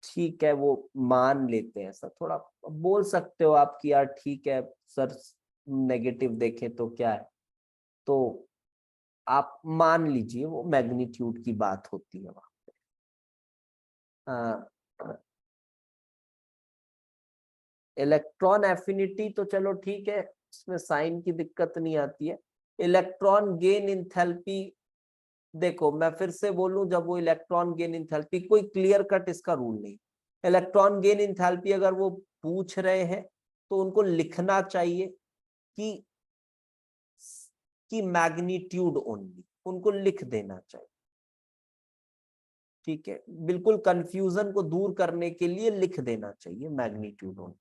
ठीक है वो मान लेते हैं, ऐसा थोड़ा बोल सकते हो आप कि यार ठीक है सर नेगेटिव देखें तो क्या है, तो आप मान लीजिए वो मैग्नीट्यूड की बात होती है वहां पे। इलेक्ट्रॉन एफिनिटी तो चलो ठीक है, इसमें साइन की दिक्कत नहीं आती है। इलेक्ट्रॉन गेन इंथैल्पी, देखो मैं फिर से बोलूं, जब वो इलेक्ट्रॉन गेन इंथैल्पी कोई क्लियर कट इसका रूल नहीं, इलेक्ट्रॉन गेन इंथैल्पी अगर वो पूछ रहे हैं तो उनको लिखना चाहिए कि मैग्नीट्यूड ओनली, उनको लिख देना चाहिए, ठीक है, बिल्कुल कंफ्यूजन को दूर करने के लिए लिख देना चाहिए मैग्नीट्यूड ओनली।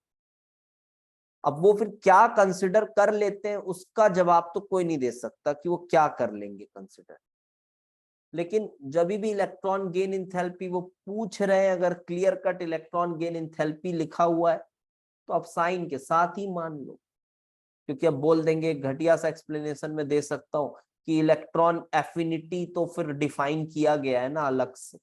अब वो फिर क्या कंसिडर कर लेते हैं उसका जवाब तो कोई नहीं दे सकता कि वो क्या कर लेंगे कंसिडर, लेकिन जब भी इलेक्ट्रॉन गेन इंथैल्पी वो पूछ रहे हैं, अगर clear cut electron gain enthalpy लिखा हुआ है तो आप साइन के साथ ही मान लो, क्योंकि अब बोल देंगे घटिया सा एक्सप्लेनेशन में दे सकता हूं कि इलेक्ट्रॉन एफिनिटी तो फिर डिफाइन किया गया है ना अलग से,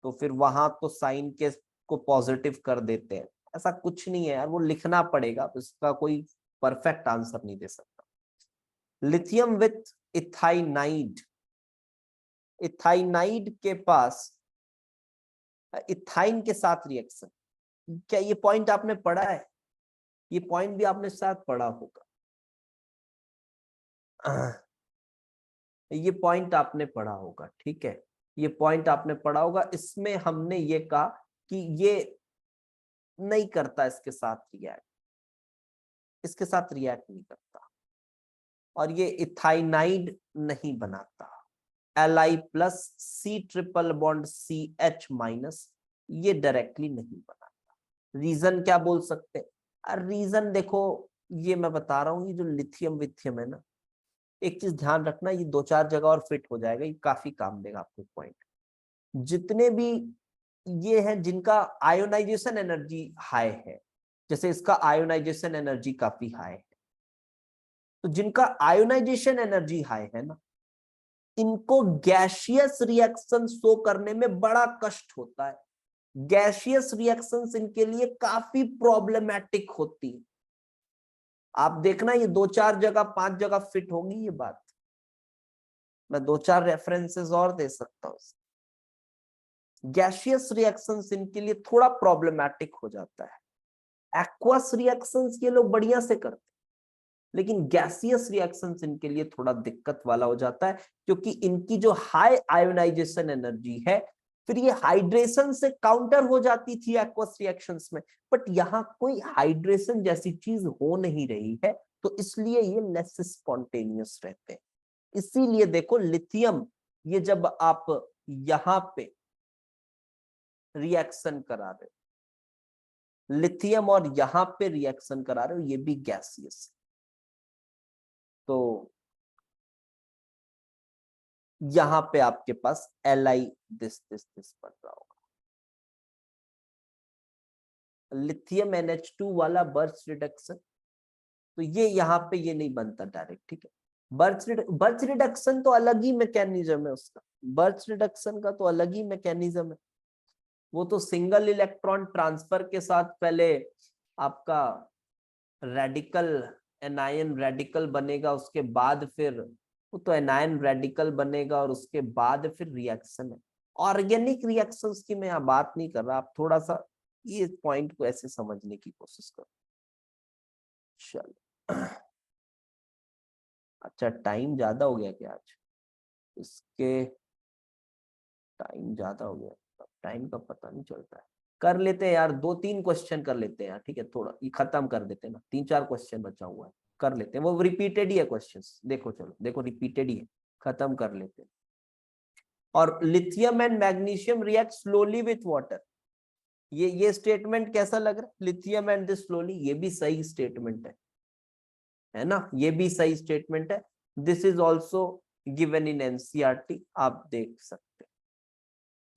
तो फिर वहां तो साइन के को पॉजिटिव कर देते हैं, ऐसा कुछ नहीं है यार, वो लिखना पड़ेगा, इसका कोई परफेक्ट आंसर नहीं दे सकता। लिथियम विथ इथाइनाइड, इथाइनाइड के पास इथाइन के साथ रिएक्शन, क्या ये पॉइंट आपने पढ़ा है? ये पॉइंट भी आपने शायद पढ़ा होगा, ये पॉइंट आपने पढ़ा होगा, ठीक है, ये पॉइंट आपने पढ़ा होगा। इसमें हमने ये कहा कि ये नहीं करता इसके साथ रिएक्ट, इसके साथ रिएक्ट नहीं करता, और ये इथाइनाइड नहीं बनाता। Li+ C triple bond CH-, ये डायरेक्टली नहीं बनाता। रीजन क्या बोल सकते हैं? रीजन देखो, ये मैं बता रहा हूँ, ये जो लिथियम विथियम है ना, एक चीज ध्यान रखना, ये 2-4 जगह और फिट हो जाएगा, ये काफी काम देगा आपको पॉइंट। जितने भी ये हैं जिनका आयोनाइजेशन एनर्जी हाई है, जैसे इसका आयोनाइजेशन एनर्जी काफी हाई है, तो जिनका आयोनाइजेशन एनर्जी हाई है ना, इनको गैसियस रिएक्शन शो करने में बड़ा कष्ट होता है, गैसियस रिएक्शंस इनके लिए काफी प्रॉब्लमैटिक होती है। आप देखना ये 2-4 जगह 5 जगह फिट होगी ये बात, मैं 2-4 रेफरेंसेस और दे सकता हूं। गैसियस रिएक्शंस इनके लिए थोड़ा प्रॉब्लमैटिक हो जाता है। एक्वस रिएक्शंस ये लोग बढ़िया से करते हैं, लेकिन गैसियस रिएक्शंस इनके लिए थोड़ा दिक्कत वाला हो जाता है, क्योंकि इनकी जो हाई आयोनाइजेशन एनर्जी है, फिर ये हाइड्रेशन से काउंटर हो जाती थी एक्वस रिएक्शंस में, बट यहाँ कोई हाइड्रेशन जैसी चीज हो नहीं रही है, तो इसलिए ये लेस स्पॉन्टेनियस रहते हैं। इसीलिए देखो लिथियम, ये जब आप यहाँ पे रिएक्शन करा रहे हो, लिथियम और यहां पे रिएक्शन करा रहे हो, ये भी गैसियस, तो यहां पे आपके पास Li दिस बन रहा होगा। लिथियम NH2 वाला बर्स्ट रिडक्शन तो ये यहाँ पे ये नहीं बनता डायरेक्ट, ठीक है। बर्च रिडक्शन तो अलग ही मैकेनिज्म है उसका, बर्च रिडक्शन का तो अलग ही मैकेनिज्म है। वो तो सिंगल इलेक्ट्रॉन ट्रांसफर के साथ पहले आपका रेडिकल, एनायन रेडिकल बनेगा, उसके बाद फिर वो तो एनायन रेडिकल बनेगा और उसके बाद फिर रिएक्शन है। ऑर्गेनिक रिएक्शंस की मैं यहाँ बात नहीं कर रहा, आप थोड़ा सा ये पॉइंट को ऐसे समझने की कोशिश करो। चलो अच्छा, टाइम ज्यादा हो गया क्या आज? इसके टाइम ज्यादा हो गया, टाइम का पता नहीं चलता है। कर लेते हैं यार, 2-3 क्वेश्चन कर लेते हैं यार, ठीक है, थोड़ा ये खत्म कर देते हैं ना, 3-4 क्वेश्चन बचा हुआ है, कर लेते हैं। वो रिपीटेड ही है क्वेश्चंस, देखो चलो देखो रिपीटेड ही है, खत्म कर लेते हैं। और lithium and magnesium react slowly with water, ये स्टेटमेंट कैसा लग रहा है? लिथियम एंड दिस स्लोली, ये भी सही स्टेटमेंट है ना, ये भी सही स्टेटमेंट है। This is also given in NCERT, आप देख सकते हैं,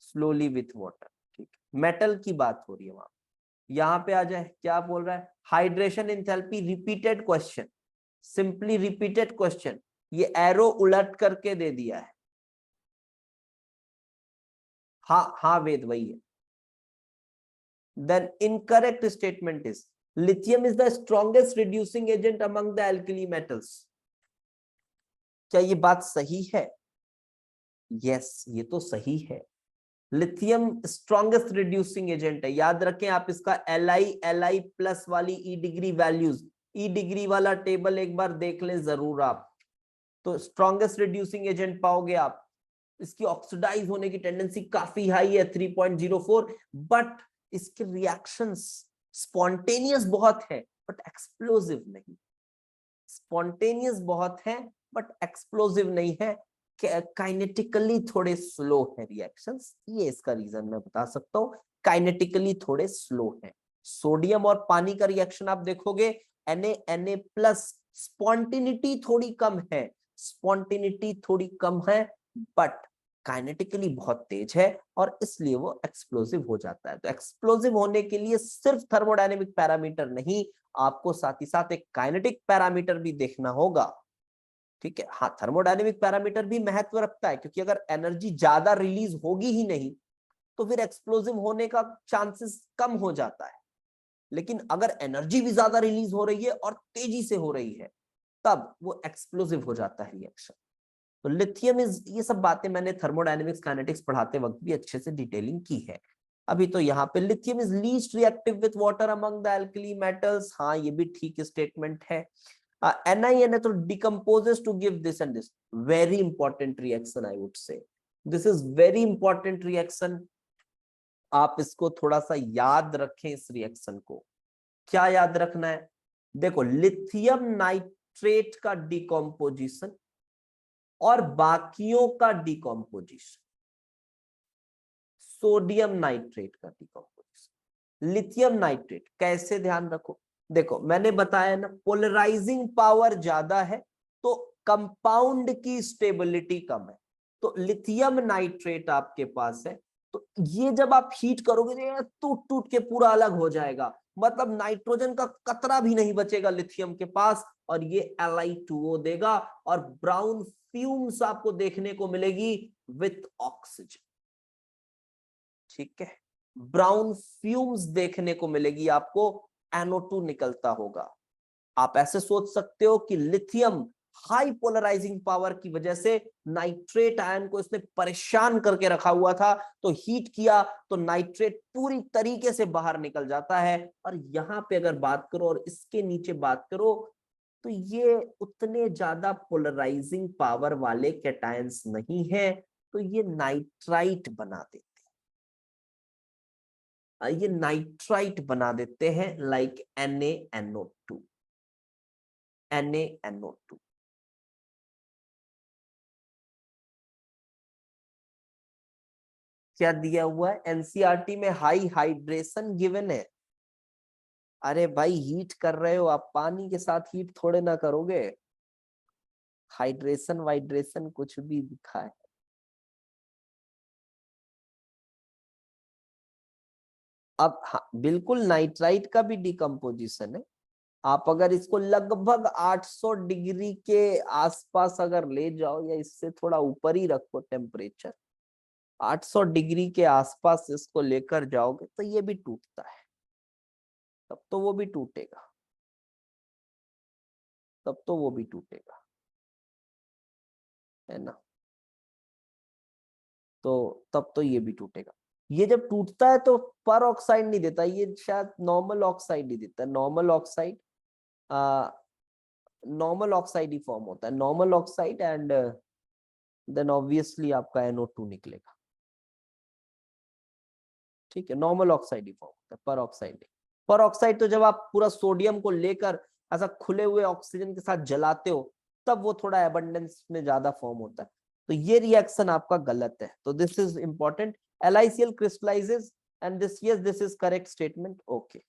स्लोली विथ वाटर, ठीक है। मेटल की बात हो रही है वहां, यहां पे आ जाए, क्या बोल रहा है? Hydration enthalpy, repeated question, simply repeated question, ये एरो उलट करके दे दिया है। हाँ हाँ वेद वही है। Then incorrect statement is lithium is the strongest reducing agent among the alkali metals. क्या ये बात सही है? यस, ये तो सही है। लिथियम स्ट्रॉन्गेस्ट रिड्यूसिंग एजेंट है, याद रखें आप इसका Li प्लस वाली ई डिग्री वैल्यूज, ई डिग्री वाला टेबल एक बार देख लें जरूर आप, तो स्ट्रॉन्गेस्ट रिड्यूसिंग एजेंट पाओगे आप। इसकी ऑक्सीडाइज होने की टेंडेंसी काफी हाई है 3.04, बट इसके रिएक्शंस स्पॉन्टेनियस बहुत है बट एक्सप्लोसिव नहीं, स्पॉन्टेनियस बहुत है बट एक्सप्लोसिव नहीं है, काइनेटिकली थोड़े स्लो है रिएक्शंस, ये इसका रीजन मैं बता सकता हूं, काइनेटिकली थोड़े स्लो है। सोडियम और पानी का रिएक्शन आप देखोगे Na प्लस, स्पॉन्टिनिटी थोड़ी कम है, स्पॉन्टिनिटी थोड़ी कम है बट काइनेटिकली बहुत तेज है और इसलिए वो एक्सप्लोसिव हो जाता है। तो एक्सप्लोसिव होने के लिए सिर्फ थर्मोडायनेमिक पैरामीटर नहीं, आपको साथ ही साथ एक काइनेटिक पैरामीटर भी देखना होगा, ठीक है। हाँ, थर्मोडायनेमिक पैरामीटर भी महत्व रखता है, क्योंकि अगर एनर्जी ज्यादा रिलीज होगी ही नहीं तो फिर एक्सप्लोसिव होने का चांसेस कम हो जाता है। लेकिन अगर एनर्जी भी ज्यादा रिलीज हो रही है और तेजी से हो रही है तब वो एक्सप्लोसिव हो जाता है रिएक्शन। तो लिथियम इज, ये सब बातें मैंने थर्मोडायनेमिक्स काइनेटिक्स पढ़ाते वक्त भी अच्छे से डिटेलिंग की है। अभी तो यहाँ पे lithium is least reactive with water among the alkali metals, हाँ ये भी ठीक स्टेटमेंट है। NiNO decomposes to give this and this, very important reaction I would say, this is very important reaction, आप इसको थोड़ा सा याद रखें इस रिएक्शन को। क्या याद रखना है? देखो, लिथियम नाइट्रेट का डिकम्पोजिशन और बाकियों का डिकम्पोजिशन, सोडियम नाइट्रेट का डिकम्पोजिशन, लिथियम नाइट्रेट कैसे, ध्यान रखो। देखो मैंने बताया ना, पोलराइजिंग पावर ज्यादा है तो कंपाउंड की स्टेबिलिटी कम है। तो लिथियम नाइट्रेट आपके पास है, तो ये जब आप हीट करोगे तो टूट टूट के पूरा अलग हो जाएगा, मतलब नाइट्रोजन का कतरा भी नहीं बचेगा लिथियम के पास, और ये Li2O देगा और ब्राउन फ्यूम्स आपको देखने को मिलेगी विथ ऑक्सीजन, ठीक है। ब्राउन फ्यूम्स देखने को मिलेगी आपको, NO2 निकलता होगा। आप ऐसे सोच सकते हो कि लिथियम हाई पोलराइजिंग पावर की वजह से नाइट्रेट आयन को इसने परेशान करके रखा हुआ था, तो हीट किया तो नाइट्रेट पूरी तरीके से बाहर निकल जाता है। और यहां पे अगर बात करो और इसके नीचे बात करो, तो ये उतने ज्यादा पोलराइजिंग पावर वाले कैटायंस नहीं है, तो ये नाइट्राइट बना देते, ये नाइट्राइट बना देते हैं, लाइक NaNO2, NaNO2। क्या दिया हुआ है एनसीईआरटी में? हाई हाइड्रेशन गिवन है। अरे भाई, हीट कर रहे हो आप, पानी के साथ हीट थोड़े ना करोगे, हाइड्रेशन वाइड्रेशन कुछ भी दिखा है। अब हाँ, बिल्कुल नाइट्राइट का भी डिकम्पोजिशन है, आप अगर इसको लगभग 800 डिग्री के आसपास अगर ले जाओ या इससे थोड़ा ऊपर ही रखो टेम्परेचर, 800 डिग्री के आसपास इसको लेकर जाओगे तो ये भी टूटता है, तब तो वो भी टूटेगा, तब तो वो भी टूटेगा, है ना। तो तब तो ये भी टूटेगा। ये जब टूटता है तो पर ऑक्साइड नहीं देता, ये शायद नॉर्मल ऑक्साइड ही देता है। नॉर्मल ऑक्साइड नॉर्मल ऑक्साइड ही फॉर्म होता है, normal oxide, and then obviously आपका NO2 निकलेगा। ठीक है, नॉर्मल ऑक्साइड ही फॉर्म होता है, पर ऑक्साइड नहीं। पर ऑक्साइड तो जब आप पूरा सोडियम को लेकर ऐसा खुले हुए ऑक्सीजन के साथ जलाते हो तब वो थोड़ा एबंडेंस में ज्यादा फॉर्म होता है। तो ये रिएक्शन आपका गलत है, तो this is important. LiCl crystallises and this, yes this is correct statement. Okay,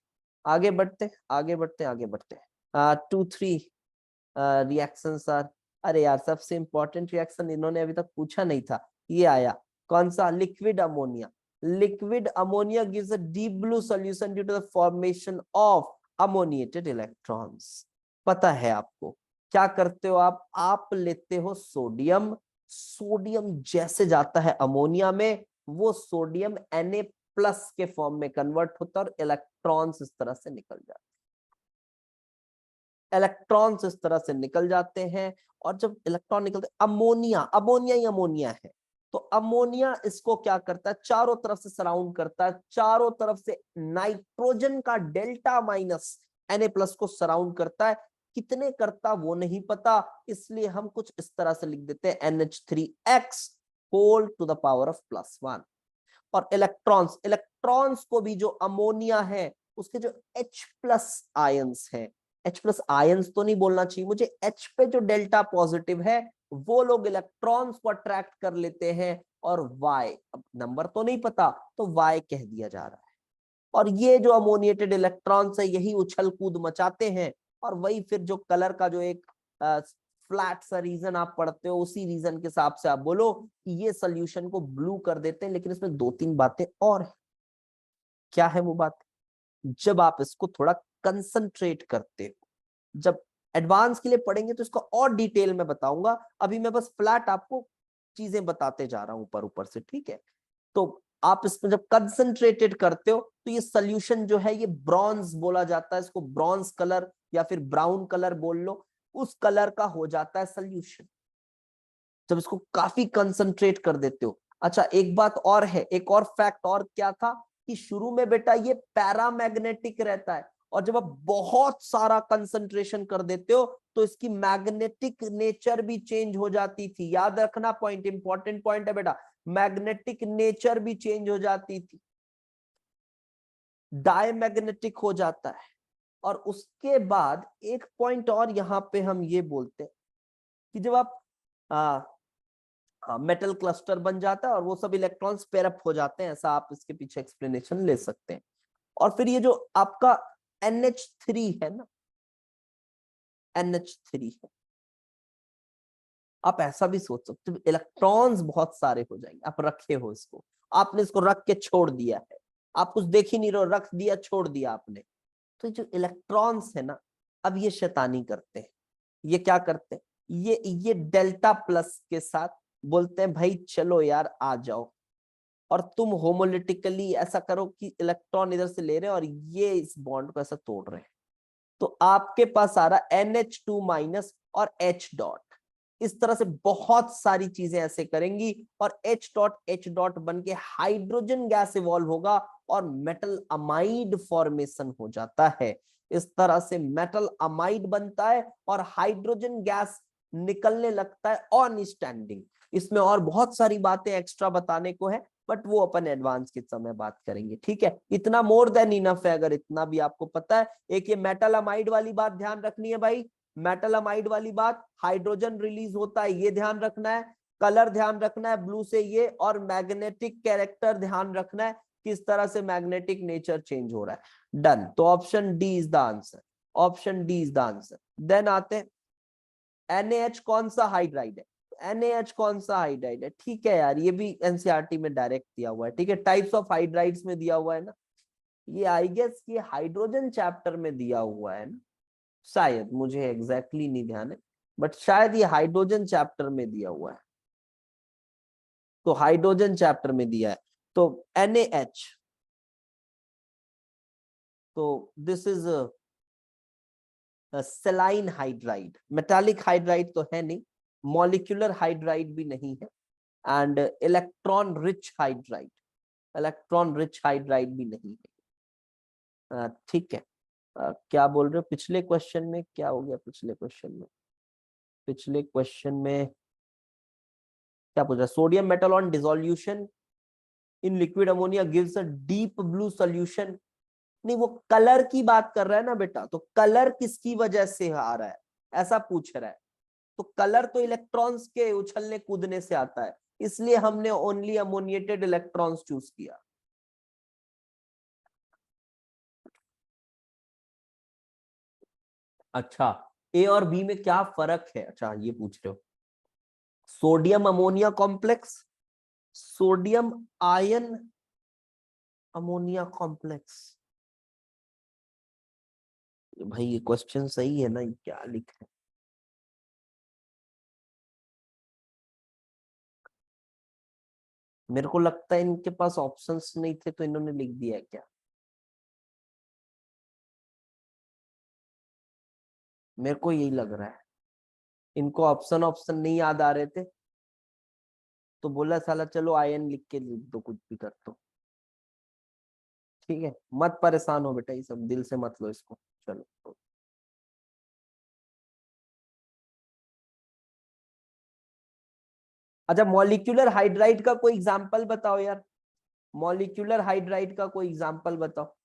आगे बढ़ते आगे बढ़ते आगे बढ़ते 2-3 रिएक्शंस आर, अरे यार सबसे इंपॉर्टेंट रिएक्शन इन्होंने अभी तक पूछा नहीं था, ये आया, कौन सा? Liquid ammonia. Liquid ammonia gives a deep blue solution due to the formation of ammoniated electrons. पता है आपको क्या करते हो आप लेते हो सोडियम, सोडियम जैसे जाता है अमोनिया में वो सोडियम Na+ के फॉर्म में कन्वर्ट होता है और इलेक्ट्रॉन्स इस तरह से निकल जाते हैं, इलेक्ट्रॉन्स इस तरह से निकल जाते हैं। और जब इलेक्ट्रॉन निकलते, अमोनिया, अमोनिया ही अमोनिया है, तो अमोनिया इसको क्या करता है? चारों तरफ से सराउंड करता है, चारों तरफ से नाइट्रोजन का डेल्टा माइनस Na+ को सराउंड करता है। कितने करता वो नहीं पता, इसलिए हम कुछ इस तरह से लिख देते हैं NH3X whole to the power of +1। और इलेक्ट्रॉन्स, इलेक्ट्रॉन्स को भी जो अमोनिया है उसके जो H+ आयंस है, H+ आयंस तो नहीं बोलना चाहिए मुझे, H पे जो डेल्टा पॉजिटिव है वो लोग इलेक्ट्रॉन्स को अट्रैक्ट कर लेते हैं और Y, अब नंबर तो नहीं पता तो Y कह दिया जा रहा है। और ये जो अमोनिएटेड इलेक्ट्रॉन्स है यही उछल कूद मचाते हैं, और वही फिर जो कलर का जो एक फ्लैट सा रीजन आप पढ़ते हो उसी रीजन के हिसाब से आप बोलो कि ये सोल्यूशन को ब्लू कर देते हैं। लेकिन इसमें 2-3 बातें और है। क्या है वो बात? जब आप इसको थोड़ा कंसंट्रेट करते हो, जब एडवांस के लिए पढ़ेंगे तो इसको और डिटेल में बताऊंगा, अभी मैं बस फ्लैट आपको चीजें बताते जा रहा हूं ऊपर ऊपर से, ठीक है। तो आप इसमें जब कंसंट्रेटेड करते हो तो ये सोल्यूशन जो है ये ब्रॉन्ज बोला जाता है, इसको ब्रॉन्ज कलर या फिर ब्राउन कलर बोल लो, उस कलर का हो जाता है सोल्यूशन जब इसको काफी कंसंट्रेट कर देते हो। अच्छा, एक बात और है, एक और फैक्ट और क्या था कि शुरू में बेटा ये पैरामैग्नेटिक रहता है, और जब आप बहुत सारा कंसंट्रेशन कर देते हो तो इसकी मैग्नेटिक नेचर भी चेंज हो जाती थी। याद रखना पॉइंट, इंपॉर्टेंट पॉइंट है बेटा, मैग्नेटिक नेचर भी चेंज हो जाती थी, डायमैग्नेटिक हो जाता है। और उसके बाद एक पॉइंट और यहां पे हम ये बोलते हैं कि जब आप मेटल क्लस्टर बन जाता है और वो सब इलेक्ट्रॉन्स पेयर अप हो जाते हैं, ऐसा आप इसके पीछे एक्सप्लेनेशन ले सकते हैं। और फिर ये जो आपका NH3 है ना, NH3 है, आप ऐसा भी सोच सकते हो इलेक्ट्रॉन्स बहुत सारे हो जाएंगे। आप रखे हो इसको, आपने इसको रख के छोड़ दिया है, आप कुछ देख ही नहीं रहे हो, रख दिया छोड़ दिया आपने, तो जो इलेक्ट्रॉन्स है ना, अब ये शैतानी करते हैं। ये क्या करते हैं? ये डेल्टा प्लस के साथ बोलते हैं भाई चलो यार आ जाओ, और तुम होमोलिटिकली ऐसा करो कि इलेक्ट्रॉन इधर से ले रहे हैं और ये इस बॉन्ड को ऐसा तोड़ रहे हैं, तो आपके पास आ रहा NH2- और H डॉट। इस तरह से बहुत सारी चीजें ऐसे करेंगी और H डॉट बन के हाइड्रोजन गैस इवॉल्व होगा और मेटल अमाइड फॉर्मेशन हो जाता है। इस तरह से मेटल अमाइड बनता है और हाइड्रोजन गैस निकलने लगता है ऑन स्टैंडिंग। इसमें और बहुत सारी बातें एक्स्ट्रा बताने को है, बट वो अपन एडवांस के समय बात करेंगे, ठीक है। इतना मोर देन इनफ है अगर इतना भी आपको पता है। एक ये मेटल अमाइड वाली बात ध्यान रखनी है भाई, मेटल अमाइड वाली बात, हाइड्रोजन रिलीज होता है ये ध्यान रखना है, कलर ध्यान रखना है ब्लू से ये, और मैग्नेटिक कैरेक्टर ध्यान रखना है किस तरह से मैग्नेटिक नेचर चेंज हो रहा है। डन, तो option D is the answer, option D is the answer. Then आते हैं NaH कौन सा हाइड्राइड है? NaH कौन सा हाइड्राइड है? ठीक है यार, ये भी एनसीईआरटी में डायरेक्ट दिया हुआ है, ठीक है, टाइप्स ऑफ हाइड्राइड्स में दिया हुआ है ना, ये आई गेस ये हाइड्रोजन चैप्टर में दिया हुआ है ना, शायद, मुझे एग्जैक्टली नहीं ध्यान है, बट शायद ये हाइड्रोजन चैप्टर में दिया हुआ है, तो हाइड्रोजन चैप्टर में दिया है। तो NaH, तो this is सेलाइन hydride, metallic hydride तो है नहीं, मॉलिक्यूलर हाइड्राइड भी नहीं है, and electron rich hydride, electron rich hydride भी नहीं है। ठीक है, क्या बोल रहे हो? पिछले क्वेश्चन में क्या हो गया? पिछले क्वेश्चन में, पिछले क्वेश्चन में क्या पूछा? Sodium metal on dissolution in liquid ammonia gives a deep blue solution. नहीं, वो कलर की बात कर रहा है ना बेटा, तो कलर किसकी वजह से आ रहा है ऐसा पूछ रहा है। तो कलर तो इलेक्ट्रॉन्स के उछलने कूदने से आता है, इसलिए हमने ओनली अमोनिएटेड इलेक्ट्रॉन्स चूज किया। अच्छा, ए और बी में क्या फर्क है? अच्छा, ये पूछ रहे हो। Sodium ammonia complex, sodium ion ammonia complex. भाई ये क्वेश्चन सही है ना? ये क्या लिखा है? मेरे को लगता है इनके पास ऑप्शंस नहीं थे तो इन्होंने लिख दिया है क्या? मेरे को यही लग रहा है, इनको ऑप्शन ऑप्शन नहीं याद आ रहे थे तो बोला साला चलो आयन लिख के लिख दो, कुछ भी कर दो। ठीक है, मत परेशान हो बेटा, ये सब दिल से मत लो इसको। चलो, अच्छा मॉलिक्यूलर हाइड्राइड का कोई एग्जांपल बताओ यार, मॉलिक्यूलर हाइड्राइड का कोई एग्जांपल बताओ।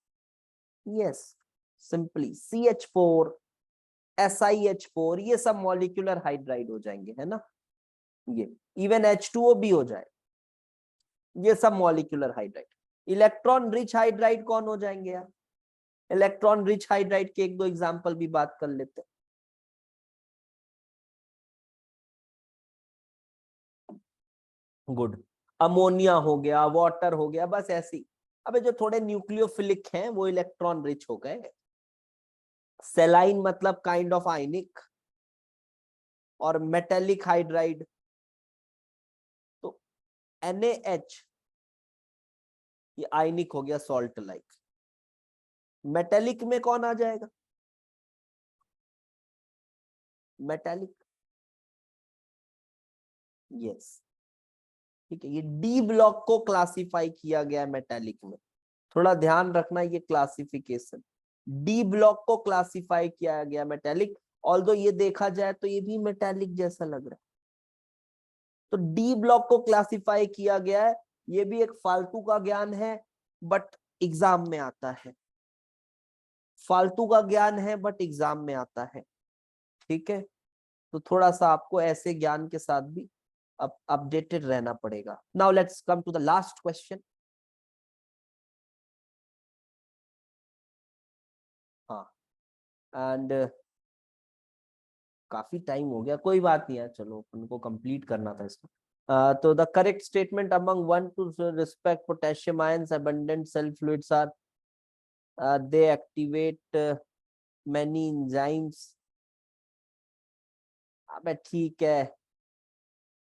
यस, सिंपली CH4, SiH4, ये सब मॉलिक्यूलर हाइड्राइड हो जाएंगे, है ना? ये इवन H2O भी हो जाए, ये सब molecular hydride. Electron rich hydride कौन हो जाएंगे यार? इलेक्ट्रॉन रिच हाइड्राइड के एक दो एग्जांपल भी बात कर लेते हैं। गुड, अमोनिया हो गया, वाटर हो गया, बस ऐसी। अबे जो थोड़े न्यूक्लियोफिलिक हैं वो इलेक्ट्रॉन रिच हो गए। सेलाइन मतलब काइंड ऑफ आयनिक, और मेटेलिक हाइड्राइड तो NaH, ये आयनिक हो गया, सॉल्ट लाइक। मेटेलिक में कौन आ जाएगा? Metallic, yes. ठीक है, ये डी ब्लॉक को क्लासिफाई किया गया है मेटेलिक में, थोड़ा ध्यान रखना ये क्लासिफिकेशन। डी ब्लॉक को क्लासिफाई किया गया मेटेलिक, ऑल्दो ये देखा जाए तो ये भी मेटेलिक जैसा लग रहा है, तो डी ब्लॉक को क्लासिफाई किया गया है। ये भी एक फालतू का ज्ञान है बट एग्जाम में आता है, फालतू का ज्ञान है बट एग्जाम में आता है। ठीक है, तो थोड़ा सा आपको ऐसे ज्ञान के साथ भी अपडेटेड रहना पड़ेगा। Now let's come to the last question. हाँ, एंड काफी टाइम हो गया, कोई बात नहीं है, चलो अपन को कंप्लीट करना था इसको। तो the correct statement among one to respect potassium ions abundant cell fluids are they activate many enzymes. अबे ठीक है,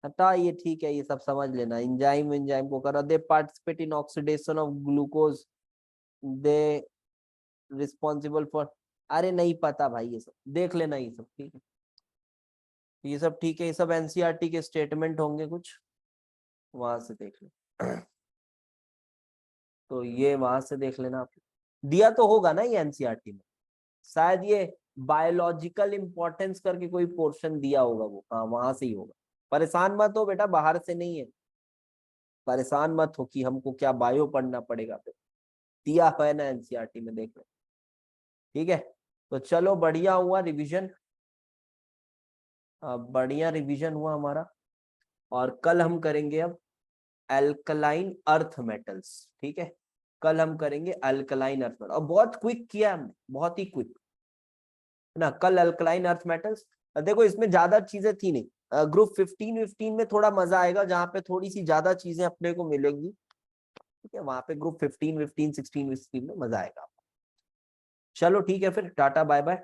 हटा ये, ठीक है, ये सब समझ लेना। एंजाइम एंजाइम को करो, दे participate in oxidation of glucose, they responsible for. अरे नहीं पता भाई, ये सब देख लेना, ये सब ठीक है, ये सब ठीक है, ये सब NCERT के स्टेटमेंट होंगे कुछ, वहां से देख लो। तो ये वहां से देख लेना आप, दिया तो होगा ना ये NCERT में, शायद ये बायोलॉजिकल इंपॉर्टेंस करके कोई पोर्शन दिया होगा, वो हाँ वहां से ही होगा। परेशान मत हो बेटा, बाहर से नहीं है, परेशान मत हो कि हमको क्या बायो पढ़ना पड़ेगा, फिर दिया है ना NCERT में, देख लो। ठीक है, तो चलो बढ़िया हुआ रिवीजन, बढ़िया रिवीजन हुआ हमारा। और कल हम करेंगे अब एल्कलाइन अर्थ मेटल्स। ठीक है, कल हम करेंगे अल्कलाइन अर्थ मेटल, और बहुत क्विक किया हमने, बहुत ही क्विक है ना। कल अल्कलाइन अर्थ मेटल्स, देखो इसमें ज्यादा चीजें थी नहीं, ग्रुप 15 में थोड़ा मजा आएगा, जहाँ पे थोड़ी सी ज्यादा चीजें अपने को मिलेंगी। ठीक है, वहां पे ग्रुप 15, 16 में मजा आएगा। चलो ठीक है, फिर टाटा बाय बाय।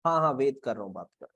हाँ हाँ वेट कर रहा हूँ, बात कर।